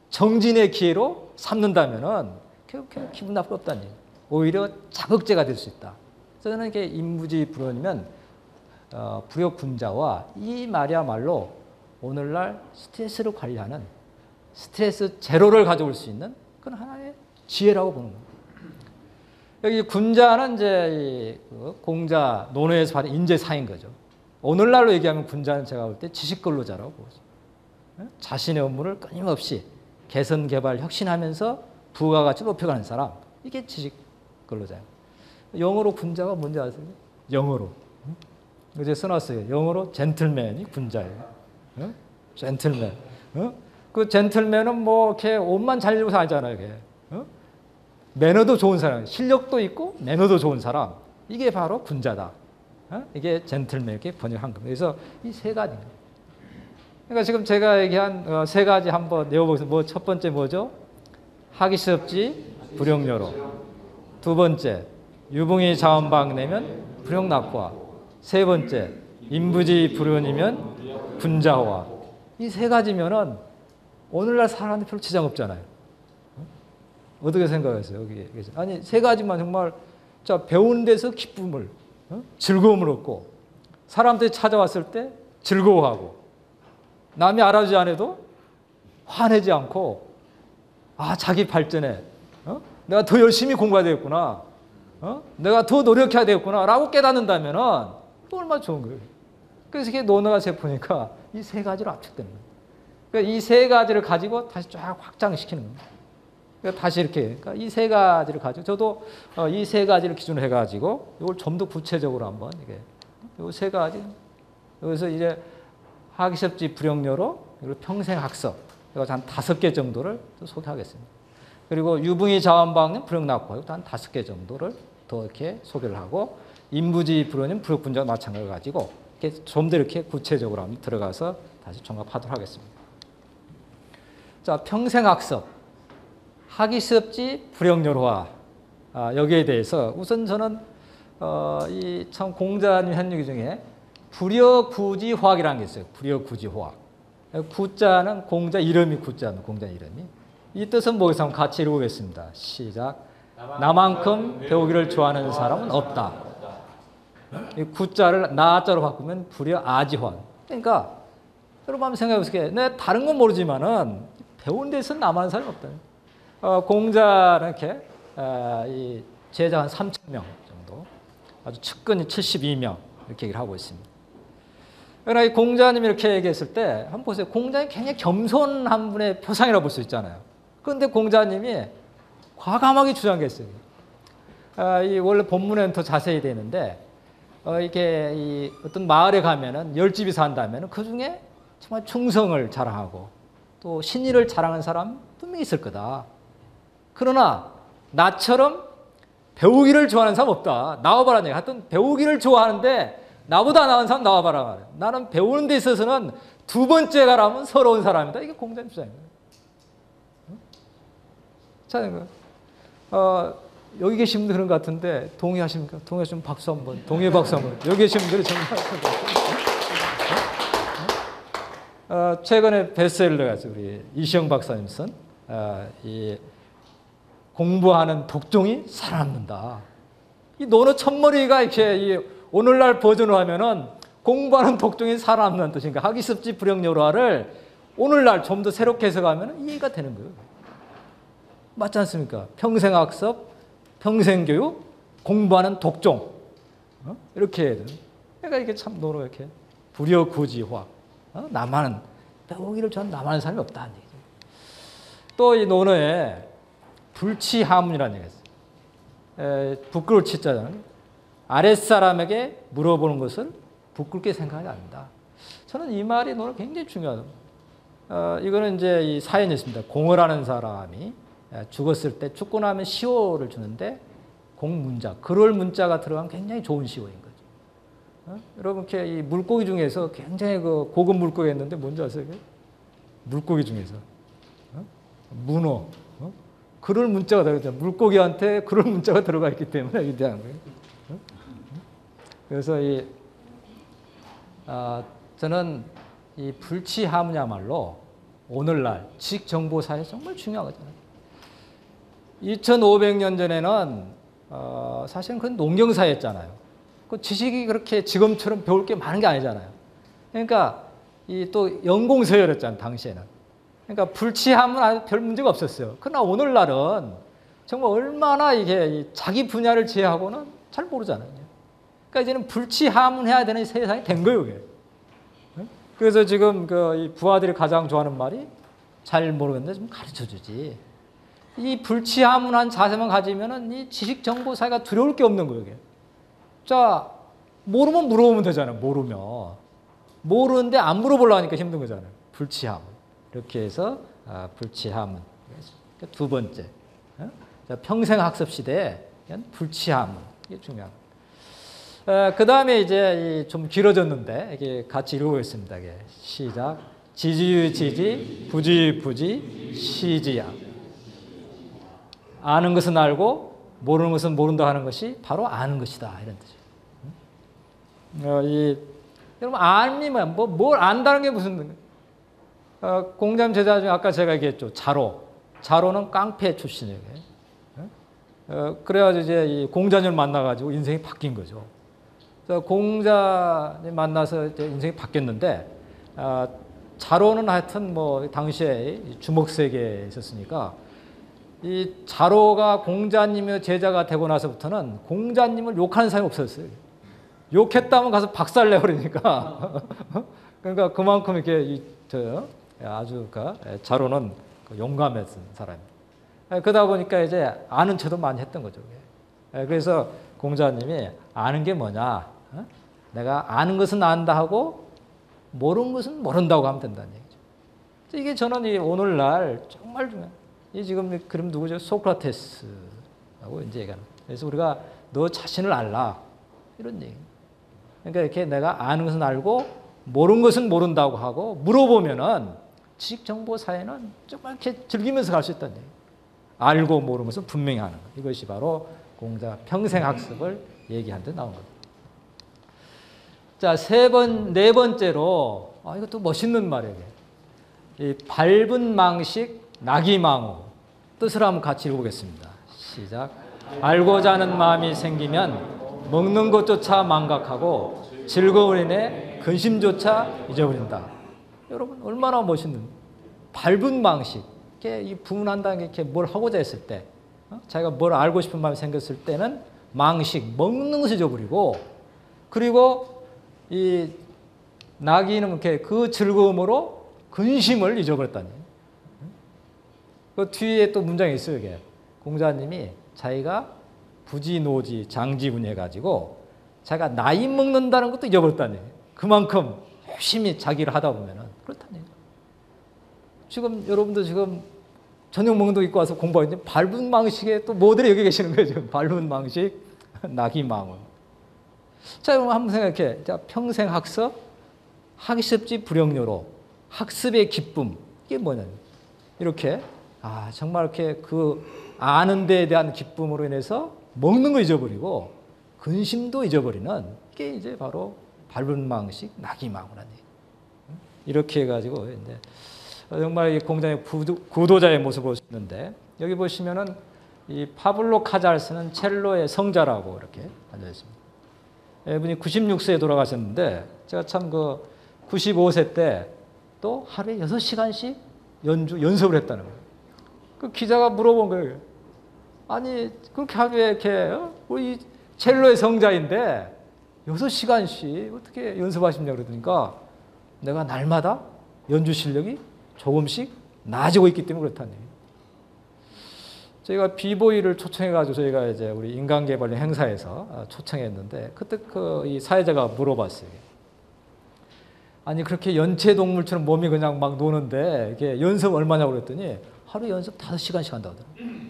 [SPEAKER 1] 정진의 기회로 삼는다면은 결국 기분 나쁠 거 없다는 얘기예요. 오히려 자극제가 될 수 있다. 그래서 저는 이게 인부지 불원이면 불효군자와 이 말이야말로 오늘날 스트레스를 관리하는 스트레스 제로를 가져올 수 있는 그건 하나의 지혜라고 보는 겁니다. 여기 군자는 이제 공자 논어에서 말하는 인재사인 거죠. 오늘날로 얘기하면 군자는 제가 볼 때 지식근로자라고 보죠. 자신의 업무를 끊임없이 개선, 개발, 혁신하면서 부가가치 높여가는 사람. 이게 지식근로자예요. 영어로 군자가 뭔지 아세요? 영어로. 이제 써놨어요. 영어로 젠틀맨이 군자예요. 젠틀맨. 그 젠틀맨은 뭐 이렇게 옷만 잘 입고 살잖아요. 이게. 매너도 좋은 사람, 실력도 있고 매너도 좋은 사람. 이게 바로 군자다. 이게 젠틀맨 이렇게 번역한 겁니다. 그래서 이 세 가지입니다. 그러니까 지금 제가 얘기한 세 가지 한번 내어보겠습니다. 첫 번째 뭐죠? 하기스럽지 불용여로. 두 번째, 유붕이 자원방내면 불용낙화. 세 번째, 인부지 불운이면 군자화. 이 세 가지면은 오늘날 사람한테 별로 지장 없잖아요. 어떻게 생각하세요? 여기 아니 세 가지만 정말 배우는 데서 기쁨을, 즐거움을 얻고 사람들이 찾아왔을 때 즐거워하고 남이 알아주지 않아도 화내지 않고 자기 발전에 내가 더 열심히 공부해야 되겠구나, 내가 더 노력해야 되겠구나라고 깨닫는다면은 얼마나 좋은 거예요. 그래서 이게 논어가 제 보니까 이 세 가지로 압축되는 거예요. 그러니까 이 세 가지를 가지고 다시 쫙 확장시키는 겁니다. 그러니까 다시 이렇게 그러니까 이 세 가지를 가지고 저도 이 세 가지를 기준으로 해가지고 이걸 좀 더 구체적으로 한번 이게 이 세 가지 여기서 이제 하기섭지 불용여로 그리고 평생학습 이거 한 5개 정도를 또 소개하겠습니다. 그리고 유붕이 자원방은 불용낙화 이것도 한 5개 정도를 더 이렇게 소개를 하고 인부지 불원인 불효군자와 마찬가지로 가지고 이렇게 좀 더 이렇게 구체적으로 한번 들어가서 다시 종합하도록 하겠습니다. 자, 평생학습 하기스럽지 불용여로화 여기에 대해서 우선 저는 이 참 공자님 현유기 중에 불여구지화학이라는 게 있어요. 불여구지화학. 구자는 공자 이름이 구자는 공자 이름이. 이 뜻은 뭐겠어요? 한번 같이 읽어보겠습니다. 시작. 나만큼 배우기를 좋아하는 사람은 없다. 이 구자를 나자로 바꾸면 불여아지화. 그러니까 여러분 한번 생각해 보세요. 내가 다른 건 모르지만은 배운 데서 나만 사람이 없다. 공자는 이렇게 이 제자 한 3,000명 정도, 아주 측근이 72명 이렇게 얘기를 하고 있습니다. 그러나 이 공자님이 이렇게 얘기했을 때 한번 보세요. 공자님이 굉장히 겸손한 분의 표상이라고 볼 수 있잖아요. 그런데 공자님이 과감하게 주장했어요. 이 원래 본문에는 더 자세히 되는데 이게 이 어떤 마을에 가면은 10집이 산다면은 그 중에 정말 충성을 자랑하고 또 신의를 자랑하는 사람 분명히 있을 거다. 그러나 나처럼 배우기를 좋아하는 사람 없다. 나와봐라. 하여튼 배우기를 좋아하는데 나보다 나은 사람 나와봐라. 나는 배우는 데 있어서는 두 번째 가라면 서러운 사람이다. 이게 공자님 주장입니다. 자, 여기 계신 분들 그런 것 같은데 동의하십니까? 동의하시면 박수 한번. 동의 박수 한번. 여기 계신 분들이 정말 최근에 베스트셀러가 우리 이시영 박사님 쓴 이 공부하는 독종이 살아남는다. 이 논어 첫머리가 이렇게 오늘날 버전으로 하면은 공부하는 독종이 살아남는 뜻인가. 하기습지 불용여로화를 오늘날 좀 더 새롭게 해석하면 이해가 되는 거예요. 맞지 않습니까? 평생학습, 평생교육, 공부하는 독종. 이렇게 해야 돼요. 그러니까 이게 참 논어가 이렇게 불여구지화. 나만은 배우기를 좋아하는 나만한 사람이 없다는 얘기죠. 또 이 논어에 불치하문이라는 얘기가 있어요. 부끄러울 치자잖아요. 아랫사람에게 물어보는 것을 부끄럽게 생각하지 않는다. 저는 이 말이 논어 굉장히 중요하다. 이거는 이제 이 사연이 있습니다. 공어라는 사람이 죽었을 때 죽고 나면 시호를 주는데 공문자, 그럴 문자가 들어간 굉장히 좋은 시호인 거죠. 여러분 이렇게 이 물고기 중에서 굉장히 그 고급 물고기 있는데 뭔지 아세요? 물고기 중에서 문어, 그럴 문자가 들어가 물고기한테 그럴 문자가 들어가 있기 때문에 위대한 거예요. 그래서 저는 이 불치하무야말로 오늘날 지식 정보 사회 정말 중요한 거잖아요. 2500년 전에는 사실은 그건 농경 사회였잖아요. 그 지식이 그렇게 지금처럼 배울 게 많은 게 아니잖아요. 그러니까 이 또 연공서열이었잖아요, 당시에는. 그러니까 불치하면 별 문제가 없었어요. 그러나 오늘날은 정말 얼마나 이게 자기 분야를 제외하고는 잘 모르잖아요. 그러니까 이제는 불치하문해야 되는 세상이 된 거예요, 이게. 그래서 지금 이 부하들이 가장 좋아하는 말이 잘 모르겠는데 좀 가르쳐 주지. 이 불치하문한 자세만 가지면은 이 지식 정보 사회가 두려울 게 없는 거예요, 이게. 자, 모르면 물어보면 되잖아요, 모르면. 모르는데 안 물어보려니까 힘든 거잖아요. 불치하문. 이렇게 해서 불치하문. 두 번째. 평생 학습 시대에 불치하문. 이게 중요합니다. 그 다음에 이제 좀 길어졌는데 이게 같이 읽어보겠습니다. 이게 시작. 지지유지지, 부지부지, 시지야. 아는 것은 알고 모르는 것은 모른다 하는 것이 바로 아는 것이다. 이런 뜻이에요. 여러분 아니면 뭘 안다는 게 무슨 공자님 제자 중에 아까 제가 얘기했죠. 자로는 깡패 출신이에요. 그래가지고 이제 이 공자님을 만나가지고 인생이 바뀐 거죠. 그래서 공자님 만나서 이제 인생이 바뀌었는데 자로는 하여튼 뭐 당시에 주먹 세계에 있었으니까 이 자로가 공자님의 제자가 되고 나서부터는 공자님을 욕하는 사람이 없었어요. 욕했다면 가서 박살 내버리니까 그러니까 그만큼 이렇게 아주 자로는 용감했던 사람입니다. 그러다 보니까 이제 아는 척도 많이 했던 거죠. 그래서 공자님이 아는 게 뭐냐? 내가 아는 것은 안다 하고 모르는 것은 모른다고 하면 된다는 얘기죠. 이게 저는 이 오늘날 정말 중요해요. 이 지금 그럼 누구죠? 소크라테스하고 이제 얘기하는. 그래서 우리가 너 자신을 알라 이런 얘기. 그러니까 이렇게 내가 아는 것은 알고 모르는 것은 모른다고 하고 물어보면은 지식 정보 사회는 정말 이렇게 즐기면서 갈 수 있다는 얘기. 알고 모르는 것은 분명히 하는 것. 이것이 바로 공자 평생 학습을 얘기한 데 나온 겁니다. 자, 네 번째로 이것도 멋있는 말이에요. 이 밟은 망식 낙이망우 뜻을 한번 같이 읽어보겠습니다. 시작. 알고자 하는 마음이 생기면 먹는 것조차 망각하고 즐거운 인해 근심조차 잊어버린다. 여러분 얼마나 멋있는 밟은 망식. 이렇게 이 부문한다는 게 이렇게 뭘 하고자 했을 때, 자기가 뭘 알고 싶은 마음이 생겼을 때는 망식 먹는 것을 잊어버리고, 그리고 이 낙이는 이렇게 그 즐거움으로 근심을 잊어버렸다니. 그 뒤에 또 문장이 있어요. 이게 공자님이 자기가 부지노지 장지분해 가지고 자기가 나이 먹는다는 것도 잊어버렸다니. 그만큼 열심히 자기를 하다 보면은 그렇다니. 지금 여러분도 지금 저녁 먹는 거 입고 와서 공부하는데 밟은 망식에 또 모델이 여기 계시는 거예요. 지금 밟은 망식, 낙이망우. 자, 그럼 한번 생각해. 자, 평생 학습, 학습지 불영료로 학습의 기쁨 이게 뭐냐? 이렇게 정말 이렇게 그 아는 데에 대한 기쁨으로 인해서 먹는 거 잊어버리고 근심도 잊어버리는 이게 이제 바로 밟은 망식, 낙이망우라는 얘기. 이렇게 해가지고 이제 정말 이 공자의 구도자의 모습을 볼 수 있는데 여기 보시면은 이 파블로 카잘스는 첼로의 성자라고 이렇게 앉아 있습니다. 이분이 96세에 돌아가셨는데 제가 참 95세 때 또 하루에 6시간씩 연습을 했다는 거예요. 그 기자가 물어본 거예요. 아니 그렇게 하루에 이렇게 우리 첼로의 성자인데 6시간씩 어떻게 연습하시냐고 그러니까 내가 날마다 연주 실력이 조금씩 나아지고 있기 때문에 그렇다는 얘기예요. 저희가 비보이를 초청해가지고 저희가 이제 우리 인간개발 행사에서 초청했는데 그때 이 사회자가 물어봤어요. 아니 그렇게 연체동물처럼 몸이 그냥 막 노는데 이게 연습 얼마냐고 그랬더니 하루 연습 5시간씩 한다고 하더라고요.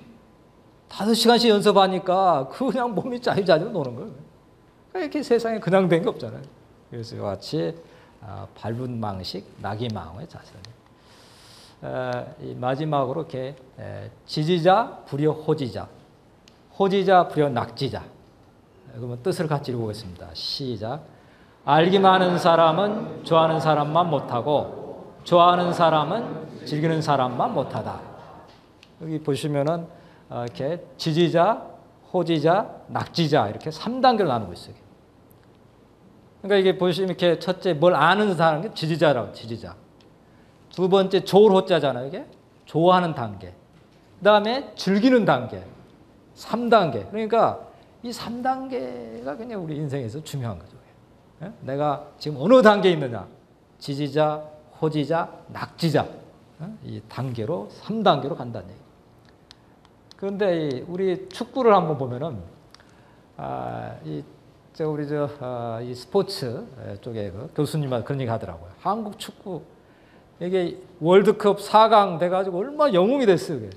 [SPEAKER 1] 5시간씩 연습하니까 그냥 몸이 짜리짜리로 노는 거예요. 그러니까 이렇게 세상에 그냥 된 게 없잖아요. 그래서 같이 밟은 망식, 낙이망우의 자세. 이 마지막으로 이렇게 지지자, 불여 호지자, 호지자, 불여 낙지자. 그러면 뜻을 같이 읽어보겠습니다. 시작. 알기만 하는 사람은 좋아하는 사람만 못하고 좋아하는 사람은 즐기는 사람만 못하다. 여기 보시면은 이렇게 지지자, 호지자, 낙지자 이렇게 3단계로 나누고 있어요. 그러니까 이게 보시면 이렇게 첫째 뭘 아는 사람이 지지자라고 지지자. 두 번째 좋을 호자잖아요. 이게 좋아하는 단계. 그다음에 즐기는 단계. 3단계. 그러니까 이 3단계가 그냥 우리 인생에서 중요한 거죠. 내가 지금 어느 단계에 있느냐. 지지자, 호지자, 낙지자. 이 단계로 3단계로 간다는 얘기예요. 그런데 우리 축구를 한번 보면은 이 스포츠 쪽에 그 교수님한테 그런 얘기 하더라고요. 한국 축구 이게 월드컵 4강 돼가지고 얼마나 영웅이 됐어요. 이게.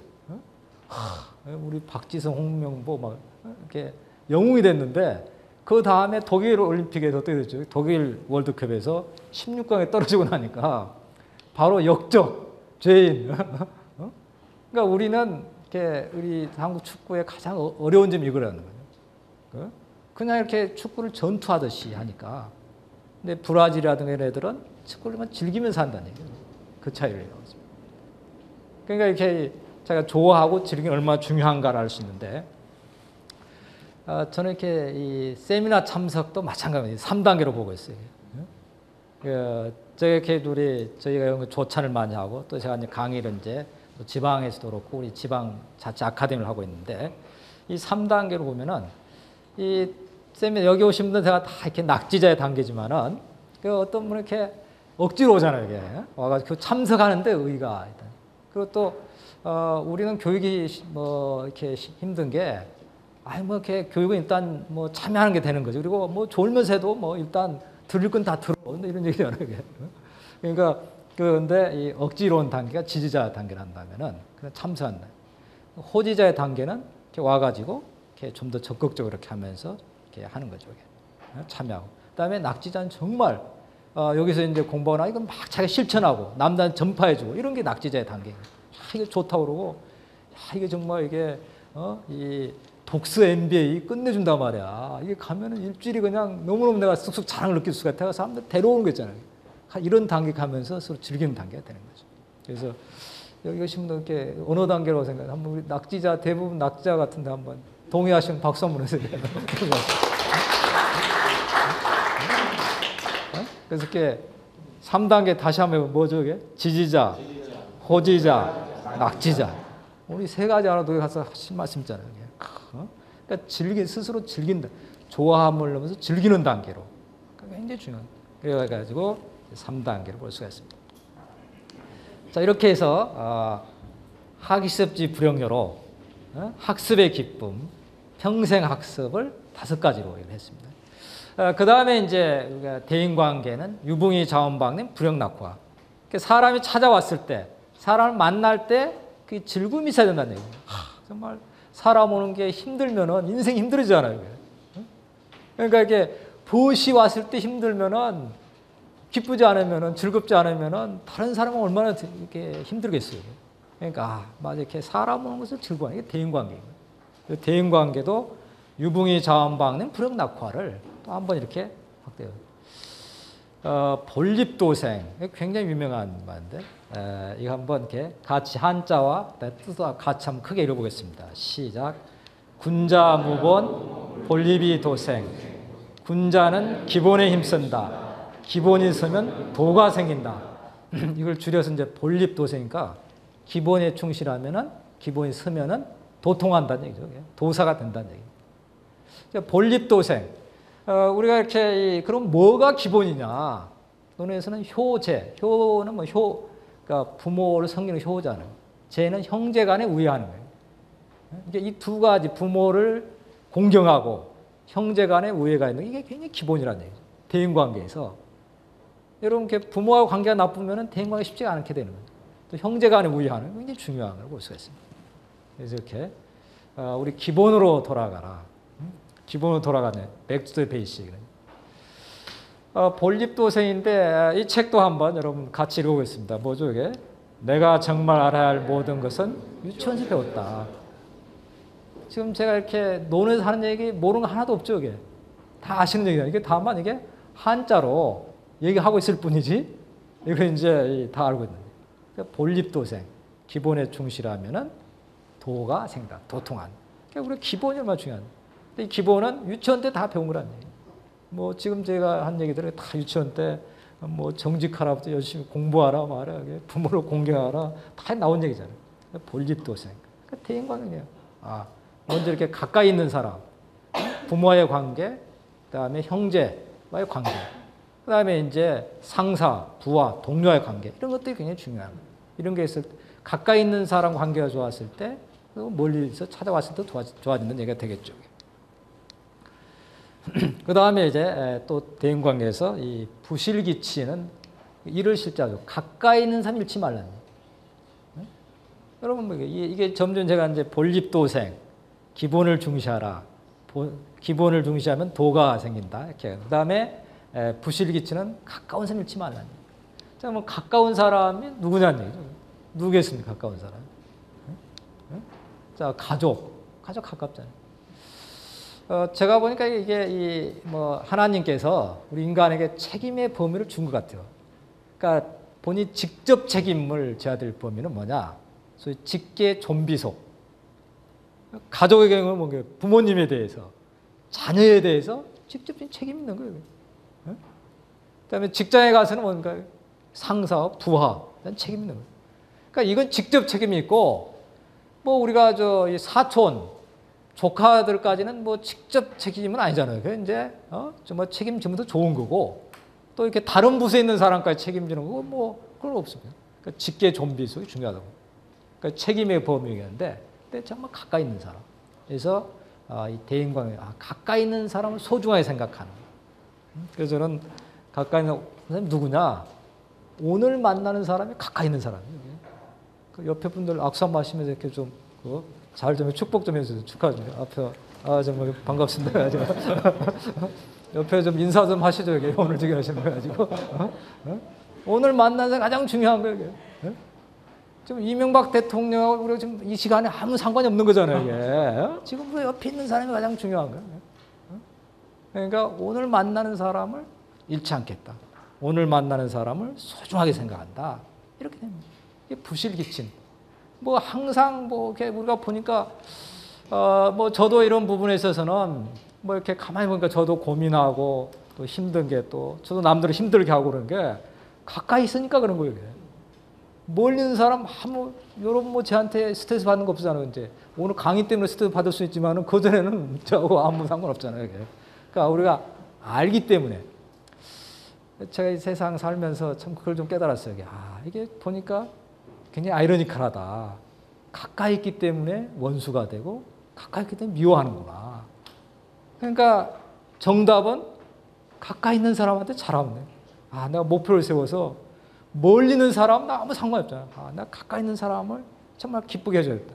[SPEAKER 1] 우리 박지성, 홍명보 막 이렇게 영웅이 됐는데 그 다음에 독일 올림픽에서 어떻게 됐죠? 독일 월드컵에서 16강에 떨어지고 나니까 바로 역적 죄인. 그러니까 우리는 이렇게 우리 한국 축구의 가장 어려운 점이 이거라는 거예요. 그냥 이렇게 축구를 전투하듯이 하니까. 근데 브라질이라든가 이런 애들은 축구를 즐기면서 한다는 얘기예요. 그 차이를 얘기하고 있습니다. 그러니까 이렇게 제가 좋아하고 즐기는 얼마나 중요한가를 알 수 있는데, 저는 이렇게 이 세미나 참석도 마찬가지입니다. 3단계로 보고 있어요. 저희가 조찬을 많이 하고 또 제가 이제 강의를 이제 지방에서도 그렇고 우리 지방 자치 아카데미를 하고 있는데 이 3단계로 보면은 이 세미나 여기 오신 분들 제가 다 이렇게 낙지자의 단계지만은 그 어떤 분은 이렇게 억지로 오잖아요. 이게 와가지고 참석하는데 의의가 있다. 그리고 또 우리는 교육이 뭐 이렇게 힘든 게 뭐 이렇게 교육은 일단 뭐 참여하는 게 되는 거죠. 그리고 뭐 졸면서 해도 뭐 일단 들을 건 다 들어. 근데 이런 얘기잖아요. 그러니까 그런데 이 억지로 온 단계가 지지자 단계를 한다면은 그냥 참석한다. 호지자의 단계는 이렇게 와가지고 이렇게 좀 더 적극적으로 이렇게 하면서 이렇게 하는 거죠. 이렇게. 참여하고. 그다음에 낙지자는 정말 여기서 이제 공부하나 이건 막 자기가 실천하고 남들한테 전파해주고 이런 게 낙지자의 단계예요. 이게 좋다고 그러고 이게 정말 이게 이 독서 MBA 끝내준단 말이야. 이게 가면은 일주일이 그냥 너무너무 내가 쑥쑥 자랑을 느낄 수가 있다가 사람들 데려오는 거 있잖아요. 이런 단계 가면서 서로 즐기는 단계가 되는 거죠. 그래서 여기 오신 분들 이렇게 어느 단계라고 생각해? 한번 우리 낙지자 대부분 낙지자 같은데 한번 동의하시면 박수 한번 해주세요. 그래서 이렇게 3단계 다시 한번 뭐죠 이게? 지지자, 호지자, 낙지자. 우리 세 가지 알아도 가서 하신 말씀 있잖아요. 그러니까 스스로 즐긴다. 좋아함을 넘어서 즐기는 단계로. 그게 굉장히 중요한. 그래가지고 3단계를 볼 수가 있습니다. 자, 이렇게 해서 학습지 불용여로 학습의 기쁨, 평생 학습을 5가지로 했습니다. 그 다음에 이제 우리가 대인관계는 유붕이 자원방님 불영낙화. 사람이 찾아왔을 때, 사람을 만날 때 그 즐거움이 있어야 된다는 얘기예요. 정말 사람 오는 게 힘들면은 인생이 힘들어지잖아요. 그러니까 이게 벗이 왔을 때 힘들면은 기쁘지 않으면은 즐겁지 않으면은 다른 사람은 얼마나 이렇게 힘들겠어요. 그러니까 맞아 이렇게 사람 오는 것을 즐거워하는 게 대인관계예요. 대인관계도 유붕이 자원방님 불영낙화를 또 한번 이렇게 확대해요. 본립도생 굉장히 유명한 말인데 이거 한번 이렇게 같이 한자와 뜻과 같이 한번 크게 읽어보겠습니다. 시작. 군자무본 본립이 도생. 군자는 기본에 힘쓴다. 기본이 서면 도가 생긴다. 이걸 줄여서 이제 본립도생이니까 기본에 충실하면은 기본이 서면은 도통한다는 얘기죠. 도사가 된다는 얘기입니다. 본립도생. 우리가 이렇게 그럼 뭐가 기본이냐? 논에서는 효제. 효는 뭐 그러니까 부모를 섬기는 효잖아요. 제는 형제간에 우애하는 거예요. 이 두 가지 부모를 공경하고 형제간에 우애가 있는 게 굉장히 기본이라는 얘기죠. 대인관계에서 여러분 부모하고 관계가 나쁘면은 대인관계 쉽지가 않게 되는 거예요. 또 형제간에 우애하는 게 굉장히 중요한 걸 볼 수가 있습니다. 그래서 이렇게 우리 기본으로 돌아가라. 기본으로 돌아가는 Back to the Basic. 본립도생인데 이 책도 한번 여러분 같이 읽어보겠습니다. 뭐죠 이게? 내가 정말 알아야 할 모든 것은 유치원에서 배웠다. 지금 제가 이렇게 논에서 하는 얘기 모르는 거 하나도 없죠, 이게. 다 아시는 얘기다. 이게 다만 이게 한자로 얘기하고 있을 뿐이지, 이거 이제 다 알고 있는 거예요. 그러니까 본립도생, 기본에 충실하면은 도가 생긴다. 도통한. 그러니까 우리 기본이 얼마나 중요한. 이 기본은 유치원 때 다 배운 거란 얘기예요. 뭐 지금 제가 한 얘기들은 다 유치원 때 뭐 정직하라부터 열심히 공부하라 말이야, 부모를 공경하라 다 나온 얘기잖아요. 본립도생, 그러니까 대인관계예요. 아, 먼저 이렇게 가까이 있는 사람, 부모와의 관계, 그다음에 형제와의 관계, 그다음에 이제 상사, 부하, 동료와의 관계, 이런 것들이 굉장히 중요한 거예요. 이런 게 있을 때 가까이 있는 사람 관계가 좋았을 때 멀리서 찾아왔을 때 좋아지는 얘기가 되겠죠. 그 다음에 이제 또 대인관계에서 이 부실기치는 이를 실자죠. 가까이 있는 사람 잃지 말라는 거예요. 여러분 뭐 이게 점점 제가 이제 본립도생, 기본을 중시하라. 기본을 중시하면 도가 생긴다. 이렇게. 그 다음에 부실기치는 가까운 사람 잃지 말라는 거예요. 자, 뭐 가까운 사람이 누구냐는 얘기죠. 누구겠습니까? 가까운 사람. 자, 가족 가깝잖아요. 제가 보니까 이게 뭐 하나님께서 우리 인간에게 책임의 범위를 준 것 같아요. 그러니까 본인이 직접 책임을 져야 될 범위는 뭐냐? 소위 직계 존비속. 가족의 경우는 뭔가요? 부모님에 대해서, 자녀에 대해서 직접 책임 있는 거예요. 그다음에 직장에 가서는 뭔가요? 상사, 부하, 책임 있는 거예요. 그러니까 이건 직접 책임이 있고, 뭐 우리가 이 사촌, 조카들까지는 뭐 직접 책임은 아니잖아요. 그 이제 정말 책임지면 좋은 거고, 또 이렇게 다른 부서에 있는 사람까지 책임지는 거고, 뭐 그건 없습니다. 그러니까 직계 존비속이 중요하다고. 그러니까 책임의 범위인데, 근데 정말 가까이 있는 사람. 그래서 이 대인관계, 가까이 있는 사람을 소중하게 생각하는. 그래서 저는 가까이 있는 사람이 누구냐? 오늘 만나는 사람이 가까이 있는 사람이에요. 그 옆에 분들 악수 한번 하시면서 이렇게 좀 잘 좀 축복 좀 해주세요. 축하드립니다. 앞에 정말 반갑습니다. 옆에 좀 인사 좀 하시죠. 여기 오늘 지금 하시는 거 가지고 오늘 만나서 가장 중요한 거예요. 이게. 지금 이명박 대통령하고 우리가 지금 이 시간에 아무 상관이 없는 거잖아요. 이게. 지금 그 옆에 있는 사람이 가장 중요한 거예요. 그러니까 오늘 만나는 사람을 잃지 않겠다. 오늘 만나는 사람을 소중하게 생각한다. 이렇게 됩니다. 이게 부실기친. 뭐 항상 뭐 이렇게 우리가 보니까 뭐 저도 이런 부분에 있어서는 뭐 이렇게 가만히 보니까 저도 고민하고 또 힘든 게 또 저도 남들을 힘들게 하고 그런 게 가까이 있으니까 그런 거예요. 멀리 있는 사람 아무 여러분 뭐 저한테 스트레스 받는 거 없잖아요. 이제 오늘 강의 때문에 스트레스 받을 수 있지만은 그 전에는 저하고 아무 상관없잖아요. 그러니까 우리가 알기 때문에 제가 이 세상 살면서 참 그걸 좀 깨달았어요. 이게 보니까 굉장히 아이러니컬하다. 가까이 있기 때문에 원수가 되고 가까이 있기 때문에 미워하는구나. 그러니까 정답은 가까이 있는 사람한테 잘하면 돼. 내가 목표를 세워서 멀리 있는 사람은 나 아무 상관이 없잖아. 내가 가까이 있는 사람을 정말 기쁘게 해줘야겠다.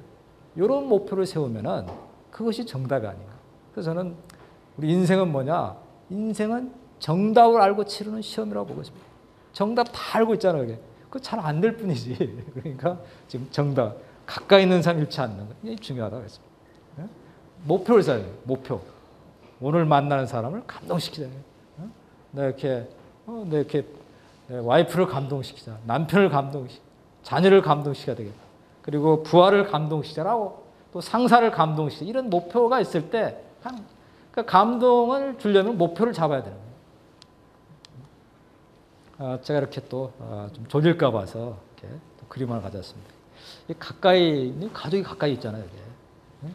[SPEAKER 1] 이런 목표를 세우면은 그것이 정답이 아닌가. 그래서 저는 우리 인생은 뭐냐? 인생은 정답을 알고 치르는 시험이라고 보고 있습니다. 정답 다 알고 있잖아요. 그게. 그거 잘 안 될 뿐이지. 그러니까 지금 정답, 가까이 있는 사람 잃지 않는 거. 이게 중요하다고 했습니다. 목표를 세워야 돼요. 목표. 오늘 만나는 사람을 감동시키자. 내가 이렇게, 내 와이프를 감동시키자. 남편을 감동시키자. 자녀를 감동시켜야 되겠다. 그리고 부하를 감동시키자라고 또 상사를 감동시키자. 이런 목표가 있을 때, 그러니까 감동을 주려면 목표를 잡아야 되는 거예요. 제가 이렇게 또 좀 졸릴까 봐서 이렇게 또 그림을 가졌습니다. 가까이 가족이 가까이 있잖아요. 이게.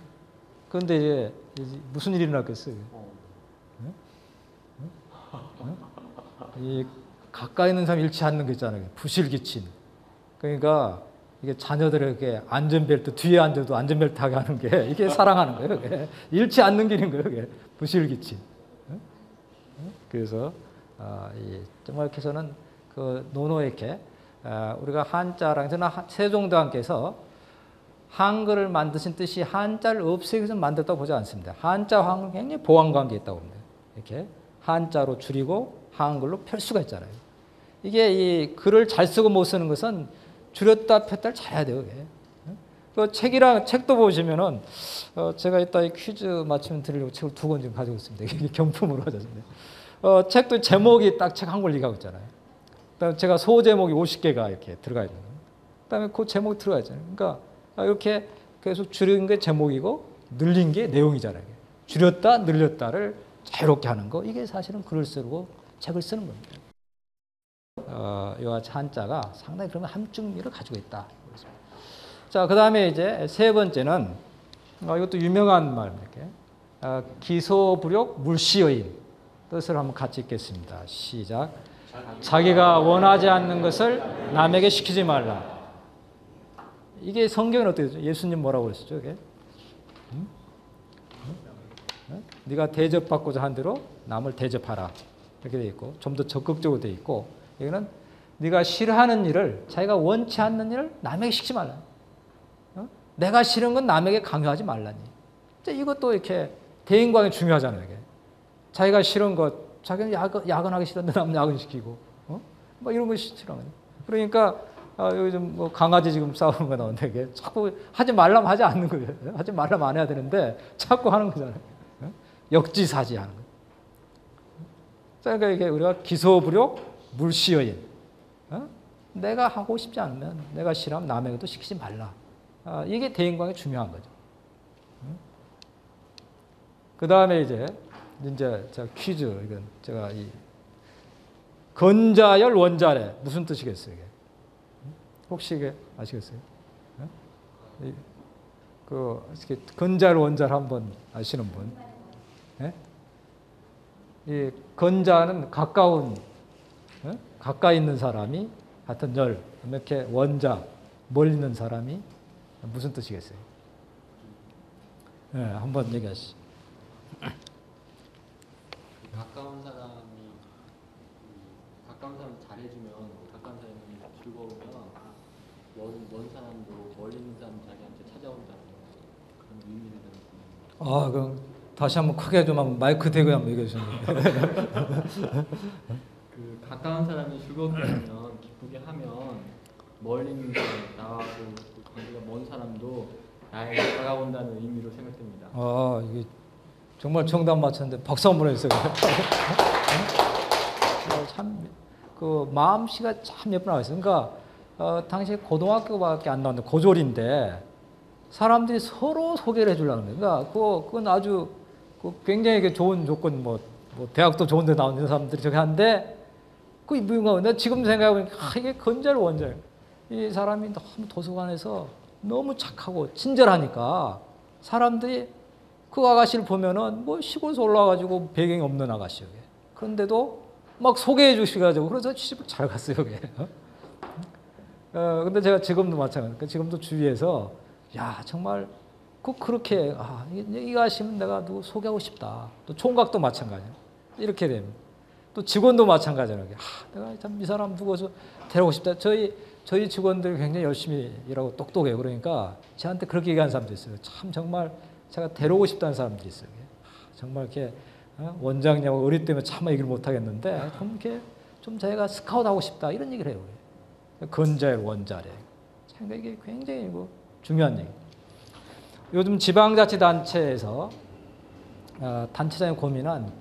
[SPEAKER 1] 그런데 이제 무슨 일이 일어났겠어요? 이 가까이 있는 사람 잃지 않는 게 있잖아요. 부실기친. 그러니까 이게 자녀들에게 안전벨트 뒤에 앉아도 안전벨트 하게 하는 게 이게 사랑하는 거예요. 이게. 잃지 않는 길인 거예요. 이게. 부실기친. 그래서 정말 이렇게 저는 그 노노에 이렇게 우리가 한자랑 저는 세종대왕께서 한글을 만드신 뜻이 한자를 없애기 위해서 만들었다고 보지 않습니다. 한자와 한글 굉장히 보완관계에 있다고 봅니다. 이렇게 한자로 줄이고 한글로 펼 수가 있잖아요. 이게 이 글을 잘 쓰고 못 쓰는 것은 줄였다 폈다를 잘해야 돼요. 그게. 그 책도 보시면은 제가 이따 이 퀴즈 맞추면 드리려고 책을 2권 지금 가지고 있습니다. 이게 경품으로 가졌는데 책도 제목이 딱 책 한 권 얘기하고 있잖아요. 그다음에 제가 소제목이 50개가 이렇게 들어가 있는 거예요. 그다음에 그 제목이 들어가 있잖아요. 그러니까 이렇게 계속 줄인 게 제목이고 늘린 게 내용이잖아요. 줄였다 늘렸다를 자유롭게 하는 거 이게 사실은 글을 쓰고 책을 쓰는 겁니다. 이 한자가 상당히 그러면 함축미를 가지고 있다. 자, 그 다음에 이제 세 번째는 이것도 유명한 말입니다. 기소불욕 물시여인 뜻을 한번 같이 읽겠습니다. 시작. 자기가 원하지 않는 것을 남에게 시키지 말라. 이게 성경은 어떻게 되죠? 예수님 뭐라고 그랬었죠? 이게? 네가 대접받고자 한 대로 남을 대접하라. 이렇게 돼 있고 좀 더 적극적으로 돼 있고 여기는 네가 싫어하는 일을 자기가 원치 않는 일을 남에게 시키지 말라. 내가 싫은 건 남에게 강요하지 말라니. 이것도 이렇게 대인관계 중요하잖아요. 이게. 자기가 싫은 것, 자기는 야근하기 싫은데 남 야근시키고, 뭐 이런 거 싫어하거든요. 그러니까 요즘 뭐 강아지 지금 싸우는 거 나오는데 이게 자꾸 하지 말라면 하지 않는 거예요. 하지 말라면 안 해야 되는데 자꾸 하는 거잖아요. 역지사지하는 거. 그러니까 이게 우리가 기소불욕 물시여인. 내가 하고 싶지 않으면 내가 싫어하면 남에게도 시키지 말라. 이게 대인관계 중요한 거죠. 그 다음에 이제 제가 퀴즈 이건 제가 이 건자열 원자래 무슨 뜻이겠어요? 이게? 혹시 이게 아시겠어요? 그 건자열 원자를 한번 아시는 분? 네? 이 건자는 가까운 가까이 있는 사람이 하여튼 열 이렇게 원자 멀리 있는 사람이 무슨 뜻이겠어요? 네, 한번 얘기하시죠.
[SPEAKER 2] 가까운 사람 잘해주면 가까운 사람이 즐거우면 먼 사람도 멀리 있는 사람 자기한테 찾아온다는 그런 의미를 담았습니다.
[SPEAKER 1] 그럼 다시 한번 크게 좀 한번 마이크 대고 한번 얘기해 주세요.
[SPEAKER 2] 그 가까운 사람이 즐겁게 하면 기쁘게 하면 멀리 있는 사람 나하고 관계가 먼 사람도 나에게 다가온다는 의미로 생각됩니다.
[SPEAKER 1] 이게 정말 정답 맞췄는데 박수 한번 해주세요. 참, 그 마음씨가 참 예쁘게 나와 있어요. 그러니까 당시 고등학교밖에 안 나왔는데 고졸인데 사람들이 서로 소개를 해주려는 거예요. 그러니까 그건 아주 굉장히 좋은 조건, 뭐 대학도 좋은데 나오는 사람들이 저기 한데 그 무용하고 내가 지금 생각해보니까 이게 건자를 원자예요. 이 사람이 너무 도서관에서 너무 착하고 친절하니까 사람들이 그 아가씨를 보면은 뭐 시골에서 올라와가지고 배경이 없는 아가씨예요. 그런데도 막 소개해 주셔가지고 그래서 시집 잘 갔어요. 그게. 근데 제가 지금도 마찬가지예요. 지금도 주위에서 야 정말 그렇게 이 아가씨는 내가 누구 소개하고 싶다. 또 총각도 마찬가지예요. 이렇게 되면 또 직원도 마찬가지예요. 내가 참 이 사람 누구 데려오고 싶다. 저희 직원들이 굉장히 열심히 일하고 똑똑해요. 그러니까 저한테 그렇게 얘기하는 사람도 있어요. 참 정말 제가 데려오고 싶다는 사람들이 있어요. 정말 이렇게 원장님하고 어릴 때면 차마 얘기를 못 하겠는데 좀 이렇게 좀 자기가 스카우트하고 싶다 이런 얘기를 해요. 건자열 원자래. 참 이게 굉장히 중요한 얘기. 요즘 지방자치단체에서 단체장이 고민한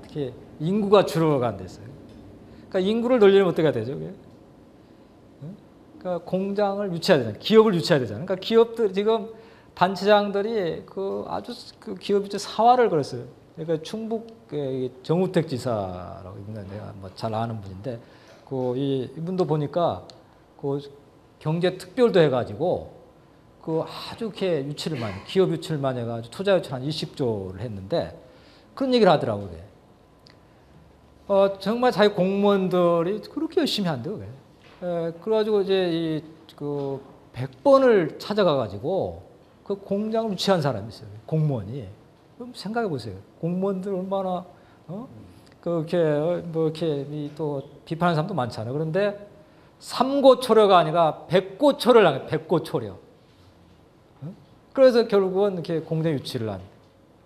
[SPEAKER 1] 특히 인구가 줄어간다 했어요. 그러니까 인구를 늘리려면 어떻게 해야 되죠? 그러니까 공장을 유치해야 되잖아요. 기업을 유치해야 되잖아요. 그러니까 기업들 지금 단체장들이 아주 기업이 사활을 걸었어요. 그러니까 충북 정우택 지사라고 내가 잘 아는 분인데 이분도 보니까 경제 특별도 해가지고 아주 이렇게 유치를 많이 기업 유치를 많이 해가지고 투자 유치를 한 20조를 했는데 그런 얘기를 하더라고요. 정말 자기 공무원들이 그렇게 열심히 한대요. 그래가지고 이제 100번을 찾아가가지고 그 공장을 유치한 사람이 있어요. 공무원이. 그럼 생각해 보세요. 공무원들 얼마나 이렇게 또 비판하는 사람도 많잖아요. 그런데 삼고초려가 아니라 백고초려를 한 거예요. 백고초려. 그래서 결국은 이렇게 공장 유치를 한.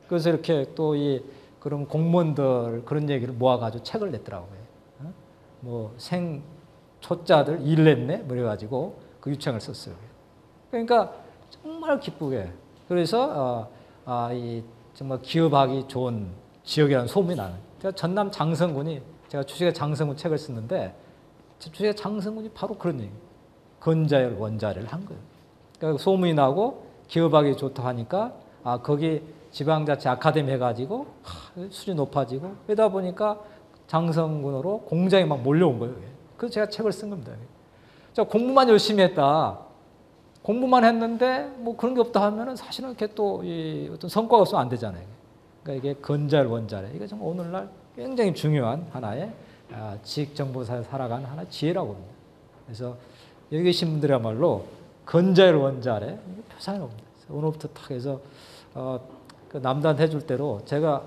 [SPEAKER 1] 그래서 이렇게 또 그런 공무원들 그런 얘기를 모아가지고 책을 냈더라고요. 뭐 초자들 일 냈네? 뭐 이래가지고 그 유창을 썼어요. 그러니까 정말 기쁘게. 그래서 이 정말 기업하기 좋은 지역이라는 소문이 나는. 제가 전남 장성군이 제가 주식의 장성군 책을 썼는데 주식의 장성군이 바로 그런 얘기. 건자열 원자를 한 거예요. 그러니까 소문이 나고 기업하기 좋다 하니까 거기 지방자치 아카데미 해가지고 수준이 높아지고 그러다 보니까 장성군으로 공장에 막 몰려온 거예요. 그래서 제가 책을 쓴 겁니다. 저 공부만 열심히 했다. 공부만 했는데 뭐 그런 게 없다 하면은 사실은 이렇게 또 이 어떤 성과가 없으면 안 되잖아요. 그러니까 이게 건자열 원자래. 이게 정말 오늘날 굉장히 중요한 하나의 지식정보사에 살아가는 하나의 지혜라고 봅니다. 그래서 여기 계신 분들이야말로 건자열 원자래. 이게 표상이 옵니다. 오늘부터 탁 해서 그 남들한테 해줄 대로 제가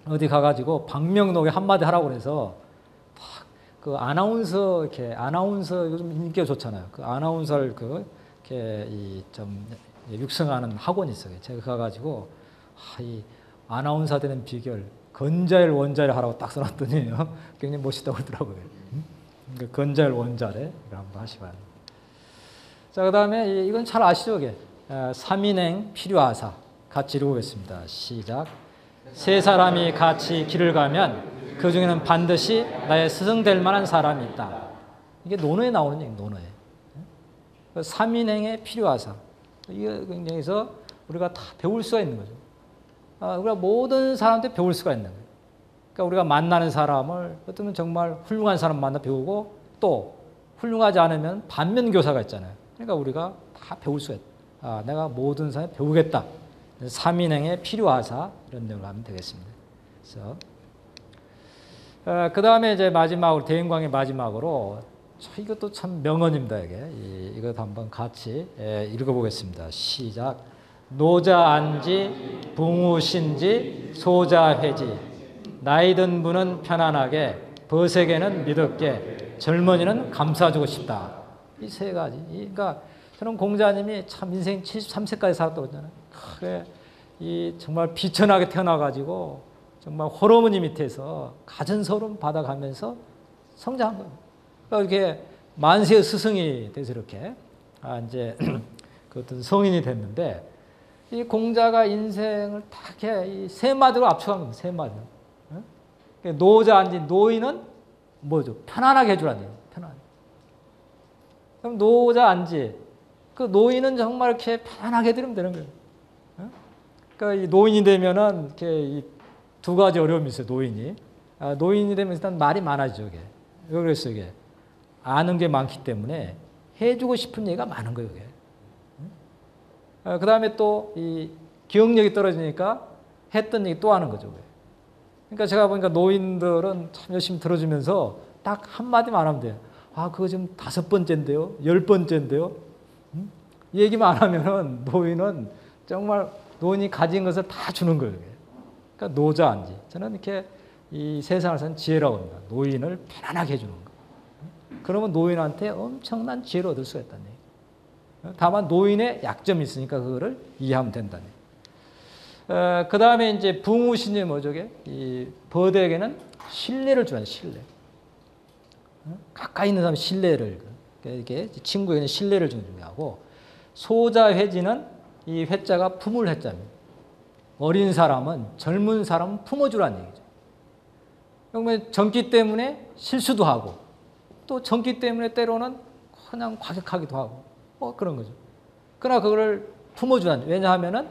[SPEAKER 1] 어디 가가지고 방명록에 한마디 하라고 해서 그 아나운서 이렇게 아나운서 요즘 인기가 좋잖아요. 그 아나운서를 이렇게 좀 육성하는 학원이 있어요. 제가 가가지고 이 아나운서 되는 비결 건자열 원자래 하라고 딱 써놨더니 굉장히 멋있다고 그러더라고요. 그 건자열 원자래 이거 한번 하시기 바랍니다. 자, 그다음에 이건 잘 아시죠? 이게 삼인행 필요하사 같이 읽어보겠습니다. 시작. 세 사람이 같이 길을 가면 그 중에는 반드시 나의 스승 될 만한 사람이 있다. 이게 논어에 나오는 얘기, 논어에. 삼인행에 필요하사. 여기서 우리가 다 배울 수가 있는 거죠. 우리가 모든 사람한테 배울 수가 있는 거예요. 그러니까 우리가 만나는 사람을 어쩌면 정말 훌륭한 사람 만나 배우고 또 훌륭하지 않으면 반면교사가 있잖아요. 그러니까 우리가 다 배울 수가 있다. 내가 모든 사람에 배우겠다. 삼인행에 필요하사 이런 내용을 하면 되겠습니다. 그래서 그 다음에 이제 마지막으로 대인광의 마지막으로 이것도 참 명언입니다. 이것도 한번 같이 읽어보겠습니다. 시작. 노자안지 붕우신지 소자회지 나이든 분은 편안하게 버세게는 믿었게 젊은이는 감싸주고 싶다. 이 세 가지. 그러니까 저는 공자님이 참 인생 73세까지 살았다고 했잖아요. 이 정말 비천하게 태어나가지고 정말 호르몬이 밑에서 갖은 서름 받아가면서 성장한 거예요. 그러니까 이렇게 만세의 스승이 돼서 이렇게 이제 그 어떤 성인이 됐는데 이 공자가 인생을 딱 이 세 마디로 압축한 겁니다. 세 마디로. 노자안지 노인은 뭐죠? 편안하게 해주라는 얘기예요. 편안하게. 그럼 노자안지 그 노인은 정말 이렇게 편안하게 해드리면 되는 거예요. 그러니까 이 노인이 되면은 이렇게 이 두 가지 어려움이 있어요. 노인이 되면 일단 말이 많아지죠. 이게. 왜 그랬어요? 이게 아는 게 많기 때문에 해주고 싶은 얘기가 많은 거예요. 이게. 그 다음에 또 이 기억력이 떨어지니까 했던 얘기 또 하는 거죠. 그러니까 제가 보니까 노인들은 참 열심히 들어주면서 딱 한마디만 하면 돼요. 그거 지금 5번째인데요? 10번째인데요? 얘기만 안 하면은 노인은 정말 노인이 가진 것을 다 주는 거예요. 그러니까 노자안지. 저는 이렇게 이 세상을 사는 지혜라고 합니다. 노인을 편안하게 해주는 거. 그러면 노인한테 엄청난 지혜를 얻을 수가 있다는 얘기예요. 다만 노인의 약점이 있으니까 그거를 이해하면 된다는 얘기예요. 그 다음에 이제 붕우신이 뭐죠? 이 버대에게는 신뢰를 주는 신뢰. 가까이 있는 사람 신뢰를. 이렇게 친구에게는 신뢰를 주는 중요하고 소자회지는 이 회자가 품을 회자입니다. 어린 사람은 젊은 사람은 품어주라는 얘기죠. 그러면 젊기 때문에 실수도 하고 또 젊기 때문에 때로는 그냥 과격하기도 하고 뭐 그런 거죠. 그러나 그거를 품어주라는. 왜냐하면은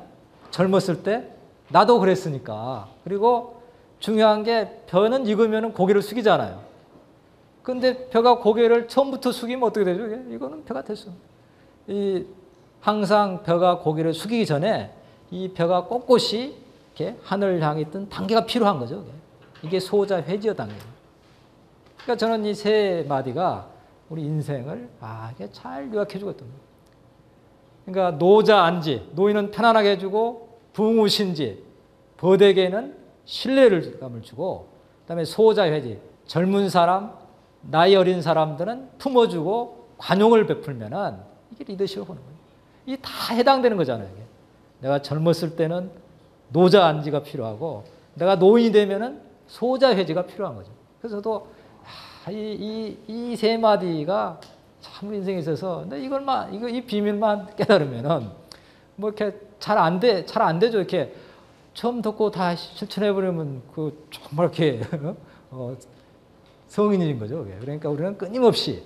[SPEAKER 1] 젊었을 때 나도 그랬으니까. 그리고 중요한 게 벼는 익으면 고개를 숙이잖아요. 근데 벼가 고개를 처음부터 숙이면 어떻게 되죠? 이거는 벼가 됐어. 항상 벼가 고개를 숙이기 전에 이 벼가 꼿꼿이 이렇게 하늘을 향해 있던 단계가 필요한 거죠. 이게 소자 회지어 단계. 그러니까 저는 이 세 마디가 우리 인생을 이게 잘 요약해 주고 있던 거예요. 그러니까 노자안지, 노인은 편안하게 해주고 붕우신지, 버대에게는 신뢰감을 주고 그다음에 소자회지, 젊은 사람, 나이 어린 사람들은 품어주고 관용을 베풀면은 이게 리더십을 보는 거예요. 이게 다 해당되는 거잖아요. 이게. 내가 젊었을 때는 노자안지가 필요하고 내가 노인이 되면은 소자회지가 필요한 거죠. 그래서 저도 이 세 마디가 참 인생에 있어서 근데 이 비밀만 깨달으면은 뭐 이렇게 잘 안 되죠. 이렇게 처음 듣고 다 실천해 버리면 그 정말 이렇게 성인인 거죠. 그게. 그러니까 우리는 끊임없이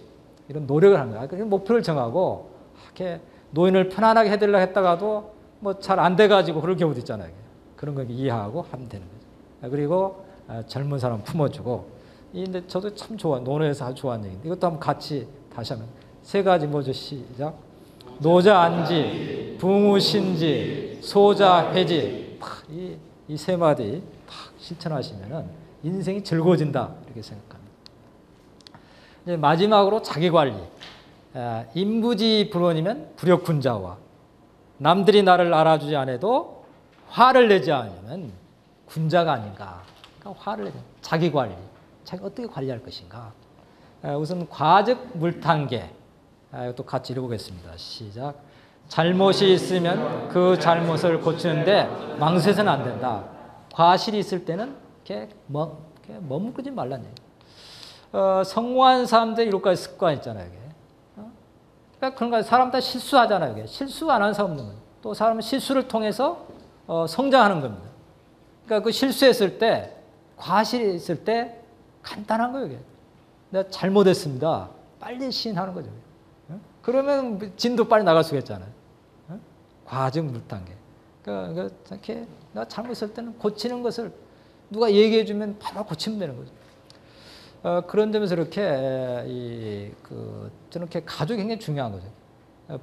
[SPEAKER 1] 이런 노력을 하는 거야. 그래서 목표를 정하고 이렇게 노인을 편안하게 해드리려고 했다가도 뭐 잘 안 돼가지고 그럴 경우도 있잖아요. 그런 거 이해하고 하면 되는 거죠. 그리고 젊은 사람 품어주고 근데 저도 참 논어에서 아주 좋아하는 얘기인데 이것도 한번 같이 다시 하면 세 가지 뭐죠? 시작. 노자 안지, 붕우신지, 소자 회지. 이 세 마디 딱 실천하시면은 인생이 즐거워진다 이렇게 생각합니다. 이제 마지막으로 자기 관리. 인부지불원이면 불역군자와 남들이 나를 알아주지 않아도 화를 내지 않으면 군자가 아닌가. 그러니까 화를 내지 자기 관리. 자기 어떻게 관리할 것인가. 우선 과적 물탄계. 이것도 같이 읽어보겠습니다. 시작. 잘못이 있으면 그 잘못을 고치는데 망설여서는 안 된다. 과실이 있을 때는 이렇게 머무르지 말라는 얘기예요. 성공한 사람들 이렇게 습관 있잖아요. 이게. 그러니까 그런 거 사람 다 실수하잖아요. 이게. 실수 안 하는 사람 없는 거예요. 또 사람은 실수를 통해서 성장하는 겁니다. 그러니까 그 실수했을 때 과실이 있을 때 간단한 거예요. 이게. 내가 잘못했습니다. 빨리 시인하는 거죠. 그러면 진도 빨리 나갈 수가 있잖아요. 과정 물단계. 그러니까 이렇게 내가 잘못했을 때는 고치는 것을 누가 얘기해 주면 바로 고치면 되는 거죠. 그런 점에서 이렇게 저는 이렇게 가족이 굉장히 중요한 거죠.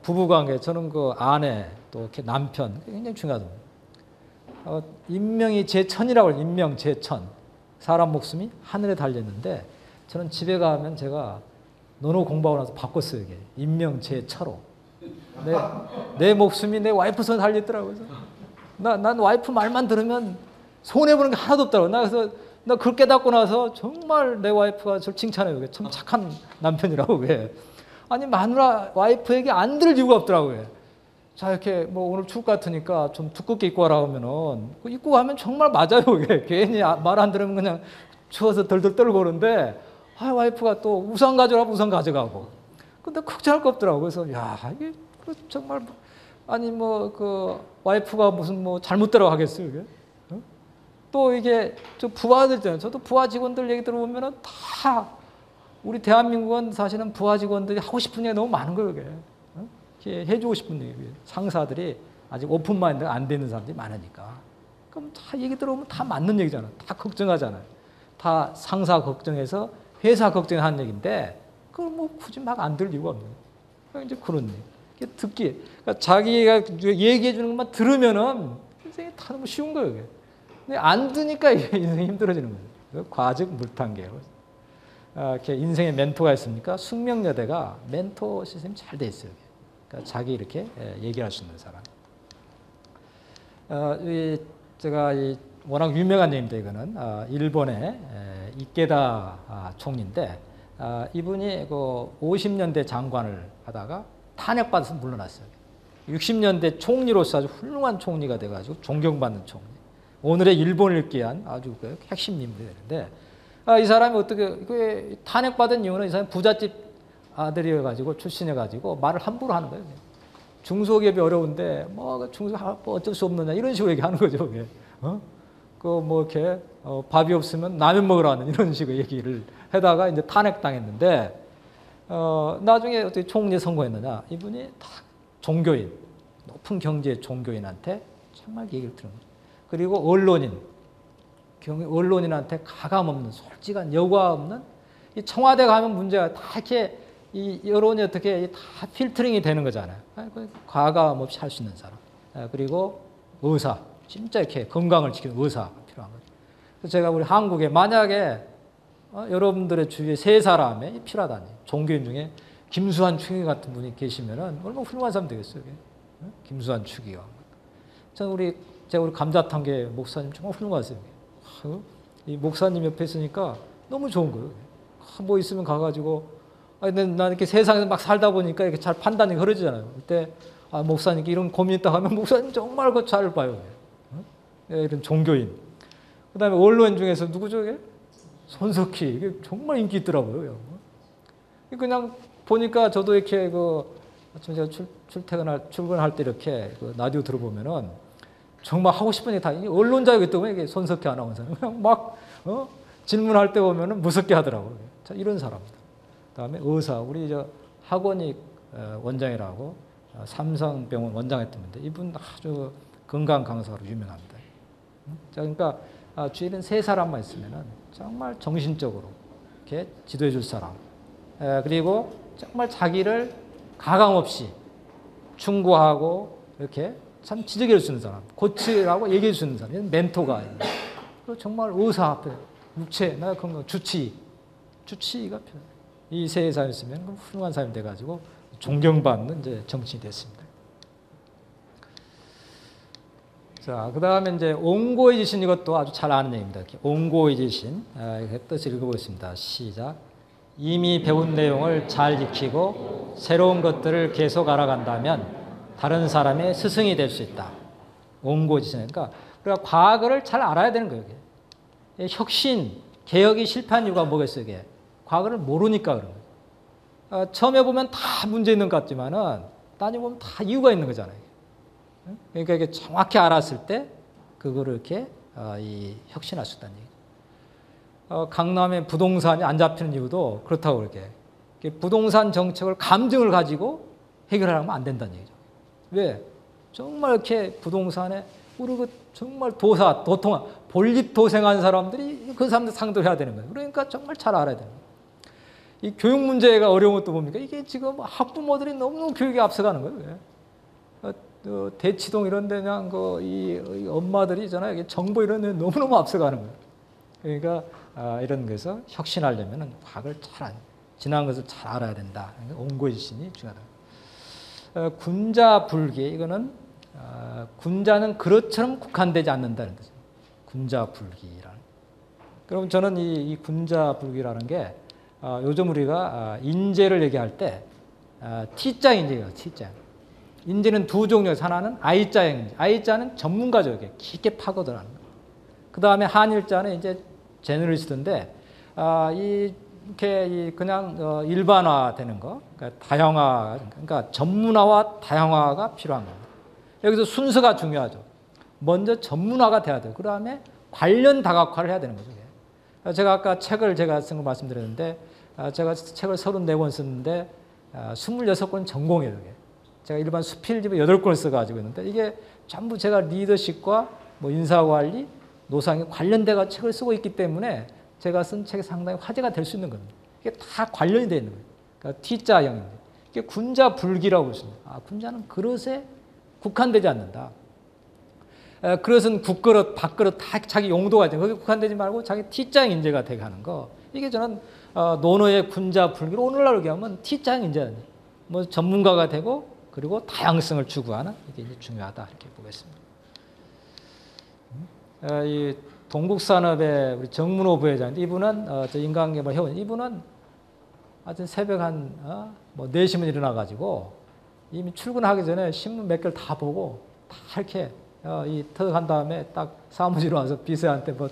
[SPEAKER 1] 부부관계, 저는 그 아내 또 이렇게 남편 굉장히 중요하답니다. 인명이 제천이라고 해요. 인명 제천. 사람 목숨이 하늘에 달렸는데 저는 집에 가면 제가 논어 공부하고 나서 바꿨어요. 이게 인명 제처로. 내 목숨이 내 와이프 손에 달렸더라고요. 난 와이프 말만 들으면 손해보는 게 하나도 없더라고요. 그래서 나 그걸 깨닫고 나서 정말 내 와이프가 저를 칭찬해요. 참 착한 남편이라고. 왜? 아니 마누라 와이프에게 안 들을 이유가 없더라고요. 자 이렇게 뭐 오늘 추울 것 같으니까 좀 두껍게 입고 가라 하면은 입고 가면 정말 맞아요. 이게 괜히 말 안 들으면 그냥 추워서 덜덜 떨고 그러는데 와이프가 또 우산 가져가고 우산 가져가고. 근데 걱정할 거 없더라고. 그래서 야 이게 정말 아니 뭐 그 와이프가 무슨 뭐 잘못대로 하겠어요. 이게. 또 이게 저 부하들 있잖아요. 저도 부하 직원들 얘기 들어보면은 다 우리 대한민국은 사실은 부하 직원들이 하고 싶은 얘기 너무 많은 거예요. 이게. 이렇게 해주고 싶은 얘기. 상사들이 아직 오픈 마인드가 안 되는 사람들이 많으니까. 그럼 다 얘기 들어보면 다 맞는 얘기잖아요. 다 걱정하잖아요. 다 상사 걱정해서 회사 걱정하는 얘기인데 그걸 뭐 굳이 막 안 들을 이유가 없는 거예요. 이제 그런 얘기. 듣기. 그러니까 자기가 얘기해 주는 것만 들으면은 인생이 다 너무 쉬운 거예요. 이게. 근데 안 드니까 인생이 힘들어지는 거예요. 과적 물탄계예요. 이렇게 인생에 멘토가 있습니까? 숙명여대가 멘토 시스템이 잘 돼 있어요. 그러니까 자기 이렇게 얘기할 수 있는 사람. 제가 워낙 유명한 얘기인데 이거는 일본의 이케다 총리인데 이분이 그 50년대 장관을 하다가 탄핵받아서 물러났어요. 60년대 총리로서 아주 훌륭한 총리가 돼가지고 존경받는 총리. 오늘의 일본을 읽기한 아주 핵심 인물이 되는데 이 사람이 어떻게 탄핵받은 이유는 이 사람이 부잣집 아들이어가지고 출신해가지고 말을 함부로 하는 거예요. 중소기업이 어려운데 뭐 중소기업 어쩔 수 없느냐 이런 식으로 얘기하는 거죠. 그 뭐 이렇게 밥이 없으면 라면 먹으러 하는 이런 식의 얘기를 하다가 이제 탄핵당했는데 나중에 어떻게 총리에 선거했느냐 이분이 다 종교인 높은 경제 종교인한테 정말 얘기를 들은 거죠. 그리고 언론인한테 가감 없는 솔직한 여과 없는 이 청와대 가면 문제가 다 이렇게 이 여론이 어떻게 다 필터링이 되는 거잖아요. 과감 없이 할 수 있는 사람. 그리고 의사 진짜 이렇게 건강을 지키는 의사가 필요한 거죠. 그래서 제가 우리 한국에 만약에 여러분들의 주위에 세 사람이 필요하다니 종교인 중에 김수환 추기 같은 분이 계시면은 얼마나 훌륭한 사람 되겠어요. 김수환 추기가. 저는 제가 우리 감자탕계 목사님 정말 훌륭하세요. 이 목사님 옆에 있으니까 너무 좋은 거예요. 뭐 있으면 가가지고 난 이렇게 세상에서 막 살다 보니까 이렇게 잘 판단이 흐려지잖아요. 그때 목사님께 이런 고민 있다 하면 목사님 정말 그거 잘 봐요. 이런 종교인. 그다음에 언론인 중에서 누구죠? 이게? 손석희. 이게 정말 인기 있더라고요. 그냥 보니까 저도 이렇게 아침에 제가 출근할 때 이렇게 라디오 들어보면은 정말 하고 싶은 얘기 다 언론자이기 때문에 이게 손석희 아나운서는 그냥 막 질문할 때 보면은 무섭게 하더라고요. 자, 이런 사람들. 그다음에 의사, 우리 학원익 원장이라고 삼성병원 원장했던 분인데 이분 아주 건강 강사로 유명합니다. 자, 그러니까 주위에는 세 사람만 있으면은 정말 정신적으로 이렇게 지도해 줄 사람. 그리고 정말 자기를 가감 없이 충고하고 이렇게 참 지적해 줄 수 있는 사람, 고치라고 얘기해 줄 수 있는 사람, 멘토가 있는. 그리고 정말 의사 앞에 육체, 나 건강, 주치의가 필요해요. 이 세 사람이 있으면 그럼 훌륭한 사람이 돼가지고 존경받는 이제 정치인이 됐습니다. 자, 그 다음에 이제 옹고이지신 이것도 아주 잘 아는 얘기입니다. 이렇게 옹고이지신, 뜻을 읽어보겠습니다. 시작. 이미 배운 내용을 잘 익히고 새로운 것들을 계속 알아간다면 다른 사람의 스승이 될 수 있다. 옹고이지신. 그러니까 과거를 잘 알아야 되는 거예요. 이게. 혁신, 개혁이 실패한 이유가 뭐겠어요? 이게. 과거를 모르니까 그런 거예요. 처음에 보면 다 문제 있는 것 같지만은 나중에 보면 다 이유가 있는 거잖아요. 그러니까 이게 정확히 알았을 때 그거를 이렇게 혁신할 수 있다는 얘기죠. 강남의 부동산이 안 잡히는 이유도 그렇다고 그렇게 부동산 정책을 감정을 가지고 해결하면 안 된다는 얘기죠. 왜? 정말 이렇게 부동산에 우리 정말 도통한 본립도생한 사람들이 그 사람들 상대를 해야 되는 거예요. 그러니까 정말 잘 알아야 되는 거예요. 이 교육 문제가 어려운 것도 뭡니까? 이게 지금 학부모들이 너무 교육에 앞서가는 거예요. 대치동 이런 데 그냥 이 엄마들이 있잖아요. 정보 이런 데 너무너무 앞서가는 거예요. 그러니까 이런 거에서 혁신하려면 과거를 지난 것을 잘 알아야 된다. 옹고지신이 중요하다. 군자불기 이거는 군자는 그릇처럼 국한되지 않는다는 거죠. 군자불기라는. 그럼 저는 이 군자불기라는 게 요즘 우리가 인재를 얘기할 때 T자 인재예요. T자. 인재는 두 종류에서 하나는 I자 인재. I자는 전문가죠. 이게 깊게 파고들어가는 거. 그 다음에 한일자는 이제 제너리스트인데 이렇게 그냥 일반화되는 거, 그러니까 다양화, 그러니까 전문화와 다양화가 필요한 겁니다. 여기서 순서가 중요하죠. 먼저 전문화가 돼야 돼요. 그 다음에 관련 다각화를 해야 되는 거죠. 제가 아까 책을 제가 쓴 거 말씀드렸는데 제가 책을 34권 썼는데 26권 전공이에요. 이게. 제가 일반 수필집에 8권을 써가지고 있는데 이게 전부 제가 리더십과 뭐 인사관리, 노상에 관련돼가 책을 쓰고 있기 때문에 제가 쓴 책이 상당히 화제가 될 수 있는 겁니다. 이게 다 관련이 되어 있는 거예요. 그러니까 T자형입니다. 이게 군자불기라고 보십니다. 군자는 그릇에 국한되지 않는다. 그릇은 국그릇, 밥그릇 다 자기 용도가 있죠. 거기 국한되지 말고 자기 T자형 인재가 되게 하는 거. 이게 저는 논어의 군자불기로 오늘날 얘기하면 T자형 인재, 뭐 전문가가 되고 그리고 다양성을 추구하는 이게 이제 중요하다 이렇게 보겠습니다. 이 동국산업의 우리 정문호 부회장, 이분은 저 인간개발 회원, 이분은 하여튼 새벽 한 뭐 4시면 일어나가지고 이미 출근하기 전에 신문 몇 개를 다 보고 다 이렇게 터득한 다음에 딱 사무실에 와서 비서한테 뭐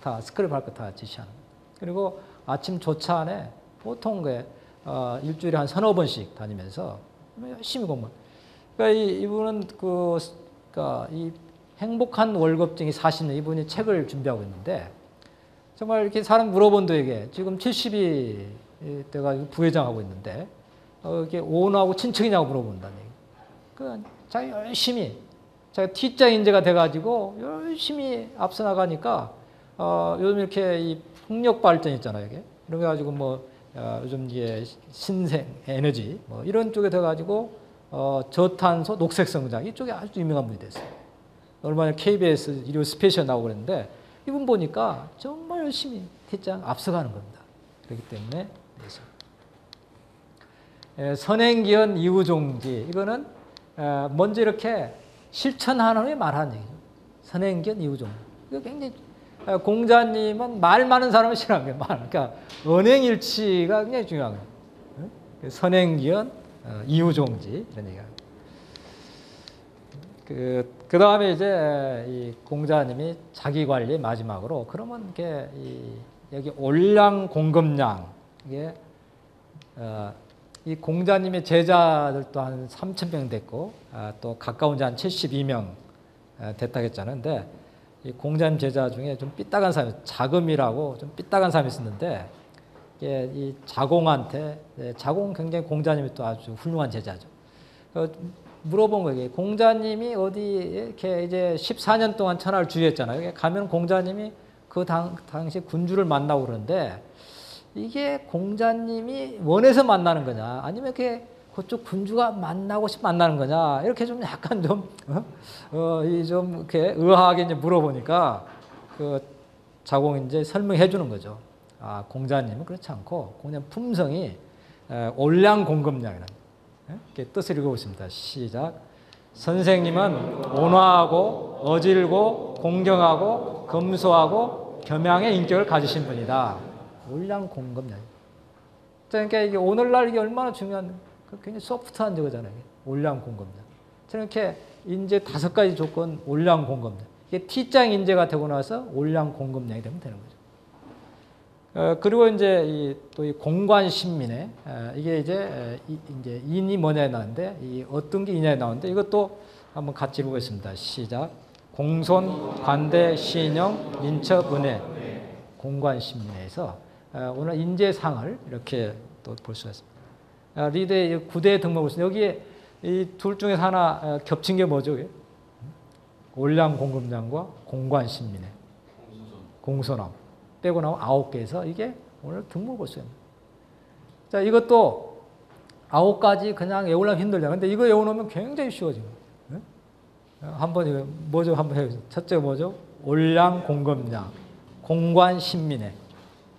[SPEAKER 1] 다 스크랩 할 거 다 지시하는 거예요. 그리고 아침 조차 안에 보통 일주일에 한 3-4번씩 다니면서 열심히 공부. 그러니까 이분은 그러니까 이 행복한 월급쟁이 40년 이분이 책을 준비하고 있는데 정말 이렇게 사람 물어본도 이게 지금 70이 돼가지고 부회장하고 있는데 이렇게 오너하고 친척이냐고 물어본다는 얘기. 그 자기 열심히 자기 T자 인재가 돼가지고 열심히 앞서 나가니까 요즘 이렇게 이 풍력 발전 있잖아요. 이게 이런 거 가지고 뭐 요즘 이게 신생 에너지 뭐 이런 쪽에 돼가지고 저탄소 녹색 성장 이쪽에 아주 유명한 분이 됐어요. 얼마 전에 KBS 일요 스페셜 나오고 그랬는데 이분 보니까 정말 열심히 T자 앞서가는 겁니다. 그렇기 때문에 선행기원 이후종지 이거는 먼저 이렇게 실천하는 후에 말하는 얘기죠. 선행기원 이후종지. 이거 굉장히 공자님은 말 많은 사람을 싫어하는 거예요. 그러니까 언행일치가 굉장히 중요한 거예요. 선행기원 이후종지 이런 얘기가. 그 다음에 이제 이 공자님이 자기 관리 마지막으로 그러면 이게 여기 올량 공급량 이게 이 공자님의 제자들도 한 3,000명 됐고, 또 가까운 지 한 72명 됐다고 했잖아요. 근데 이 공자님 제자 중에 좀 삐딱한 사람이, 자금이라고 좀 삐딱한 사람이 있었는데, 이 자공한테, 자공 굉장히 공자님이 또 아주 훌륭한 제자죠. 물어본 거예요. 공자님이 어디 이렇게 이제 14년 동안 천하를 주유했잖아요. 가면 공자님이 그 당시 군주를 만나고 그러는데, 이게 공자님이 원해서 만나는 거냐, 아니면 이렇게 그쪽 군주가 만나고 싶어 만나는 거냐, 이렇게 좀 약간 좀 이렇게 의아하게 이제 물어보니까 그 자공이 이제 설명해 주는 거죠. 공자님은 그렇지 않고 공자님 품성이 올량공급량이라는 이렇게 뜻을 읽어보겠습니다. 시작. 선생님은 온화하고 어질고 공경하고 검소하고 겸양의 인격을 가지신 분이다. 올량공급량. 그러니까 이게 오늘날 이게 얼마나 중요한, 굉장히 소프트한 저거잖아요. 올량공급량. 저는 이렇게 인재 5가지 조건 올량공급량. 이게 T장 인재가 되고 나서 올량공급량이 되면 되는 거죠. 그리고 이제 또 이 공관신민회, 이게 이제 인이 뭐냐에 나오는데, 이 어떤 게 이냐에 나오는데, 이것도 한번 같이 보겠습니다. 시작. 공손, 관대, 신영, 민첩, 은혜. 공관신민회에서 오늘 인재상을 이렇게 또 볼 수가 있습니다. 리더의 9대 등록을 쓰는, 여기에 이 둘 중에서 하나 겹친 게 뭐죠? 올량공급량과 공관신민회. 공손함. 빼고 나면 9개에서 이게 오늘 등록을 써요. 자, 이것도 9가지 그냥 외우려면 힘들잖아요. 근데 이거 외워놓으면 굉장히 쉬워지고. 한번 이거 뭐죠? 한번 해보세요. 첫째가 뭐죠? 올량공급량, 공관신민회.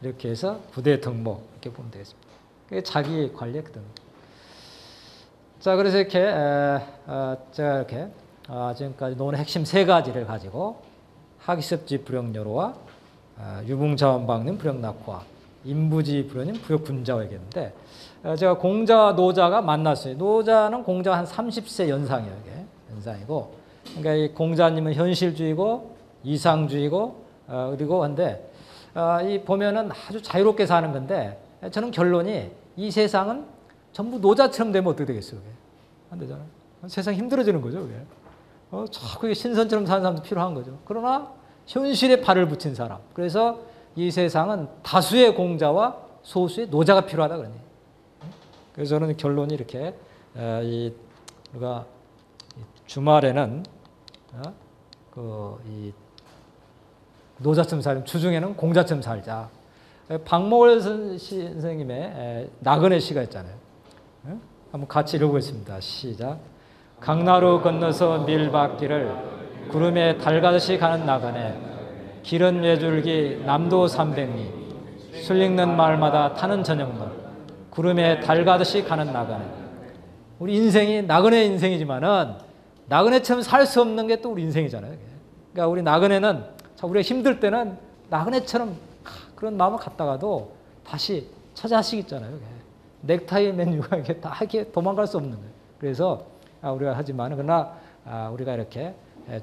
[SPEAKER 1] 이렇게 해서 부대 등록 이렇게 보면 되겠습니다. 그게 자기 관리의 등. 자, 그래서 이렇게 제가 이렇게 지금까지 논의 핵심 3가지를 가지고 학습지 불역여로와 유붕자원방님 불역낙화, 인부지 불역님 불역군자와 얘기했는데, 제가 공자와 노자가 만났어요. 노자는 공자 한 30세 연상이에요. 이게 연상이고, 그러니까 이 공자님은 현실주의고 이상주의고, 그리고 한데 이 보면은 아주 자유롭게 사는 건데, 저는 결론이 이 세상은 전부 노자처럼 되면 어떻게 되겠어요? 그게? 안 되잖아요. 세상이 힘들어지는 거죠. 그게. 자꾸 신선처럼 사는 사람도 필요한 거죠. 그러나 현실에 발을 붙인 사람. 그래서 이 세상은 다수의 공자와 소수의 노자가 필요하다 그러니. 그래서 저는 결론이 이렇게, 우리가 주말에는 이 노자처럼 살면 주중에는 공자처럼 살자. 박목월 선생님의 나그네 시가 있잖아요. 한번 같이 읽어보겠습니다. 시작. 강나루 건너서 밀밭길을 구름에 달가듯이 가는 나그네, 길은 외줄기 남도 300리, 술 읽는 마을마다 타는 저녁물, 구름에 달가듯이 가는 나그네. 우리 인생이 나그네 인생이지만은 나그네처럼 살 수 없는 게 또 우리 인생이잖아요. 그러니까 우리 나그네는 우리가 힘들 때는 나그네처럼 그런 마음을 갖다가도 다시 처자식 있잖아요. 넥타이 맨유가 이게 다 이렇게 도망갈 수 없는 거예요. 그래서 우리가 하지만, 그러나 우리가 이렇게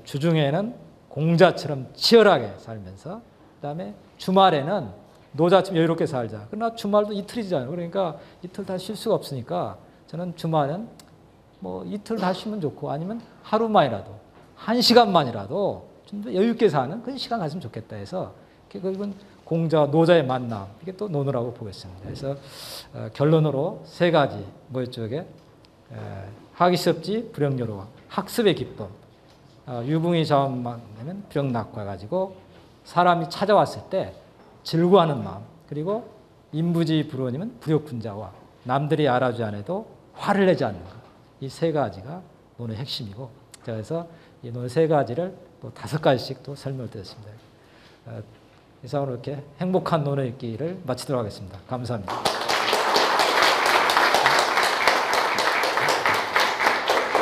[SPEAKER 1] 주중에는 공자처럼 치열하게 살면서, 그다음에 주말에는 노자처럼 여유롭게 살자. 그러나 주말도 이틀이잖아요. 그러니까 이틀 다 쉴 수가 없으니까 저는 주말은 뭐 이틀 다 쉬면 좋고, 아니면 하루만이라도 1시간만이라도 좀 더 여유 있게 사는 그런 시간 가지면 좋겠다 해서, 그건 공자와 노자의 만남, 이게 또 논으라고 보겠습니다. 그래서 결론으로 3가지 뭐였죠? 이게 학이습지 불역여로와 학습의 기쁨, 유붕이 자원만되면 불역낙화 가지고 사람이 찾아왔을 때 즐거워하는 마음, 그리고 인부지 불원이면 불역군자와 남들이 알아주지 않아도 화를 내지 않는 것, 이 3가지가 논의 핵심이고, 그래서 이 논의 3가지를 또 5가지씩 또 설명을 드렸습니다. 이상으로 이렇게 행복한 논의 읽기를 마치도록 하겠습니다. 감사합니다.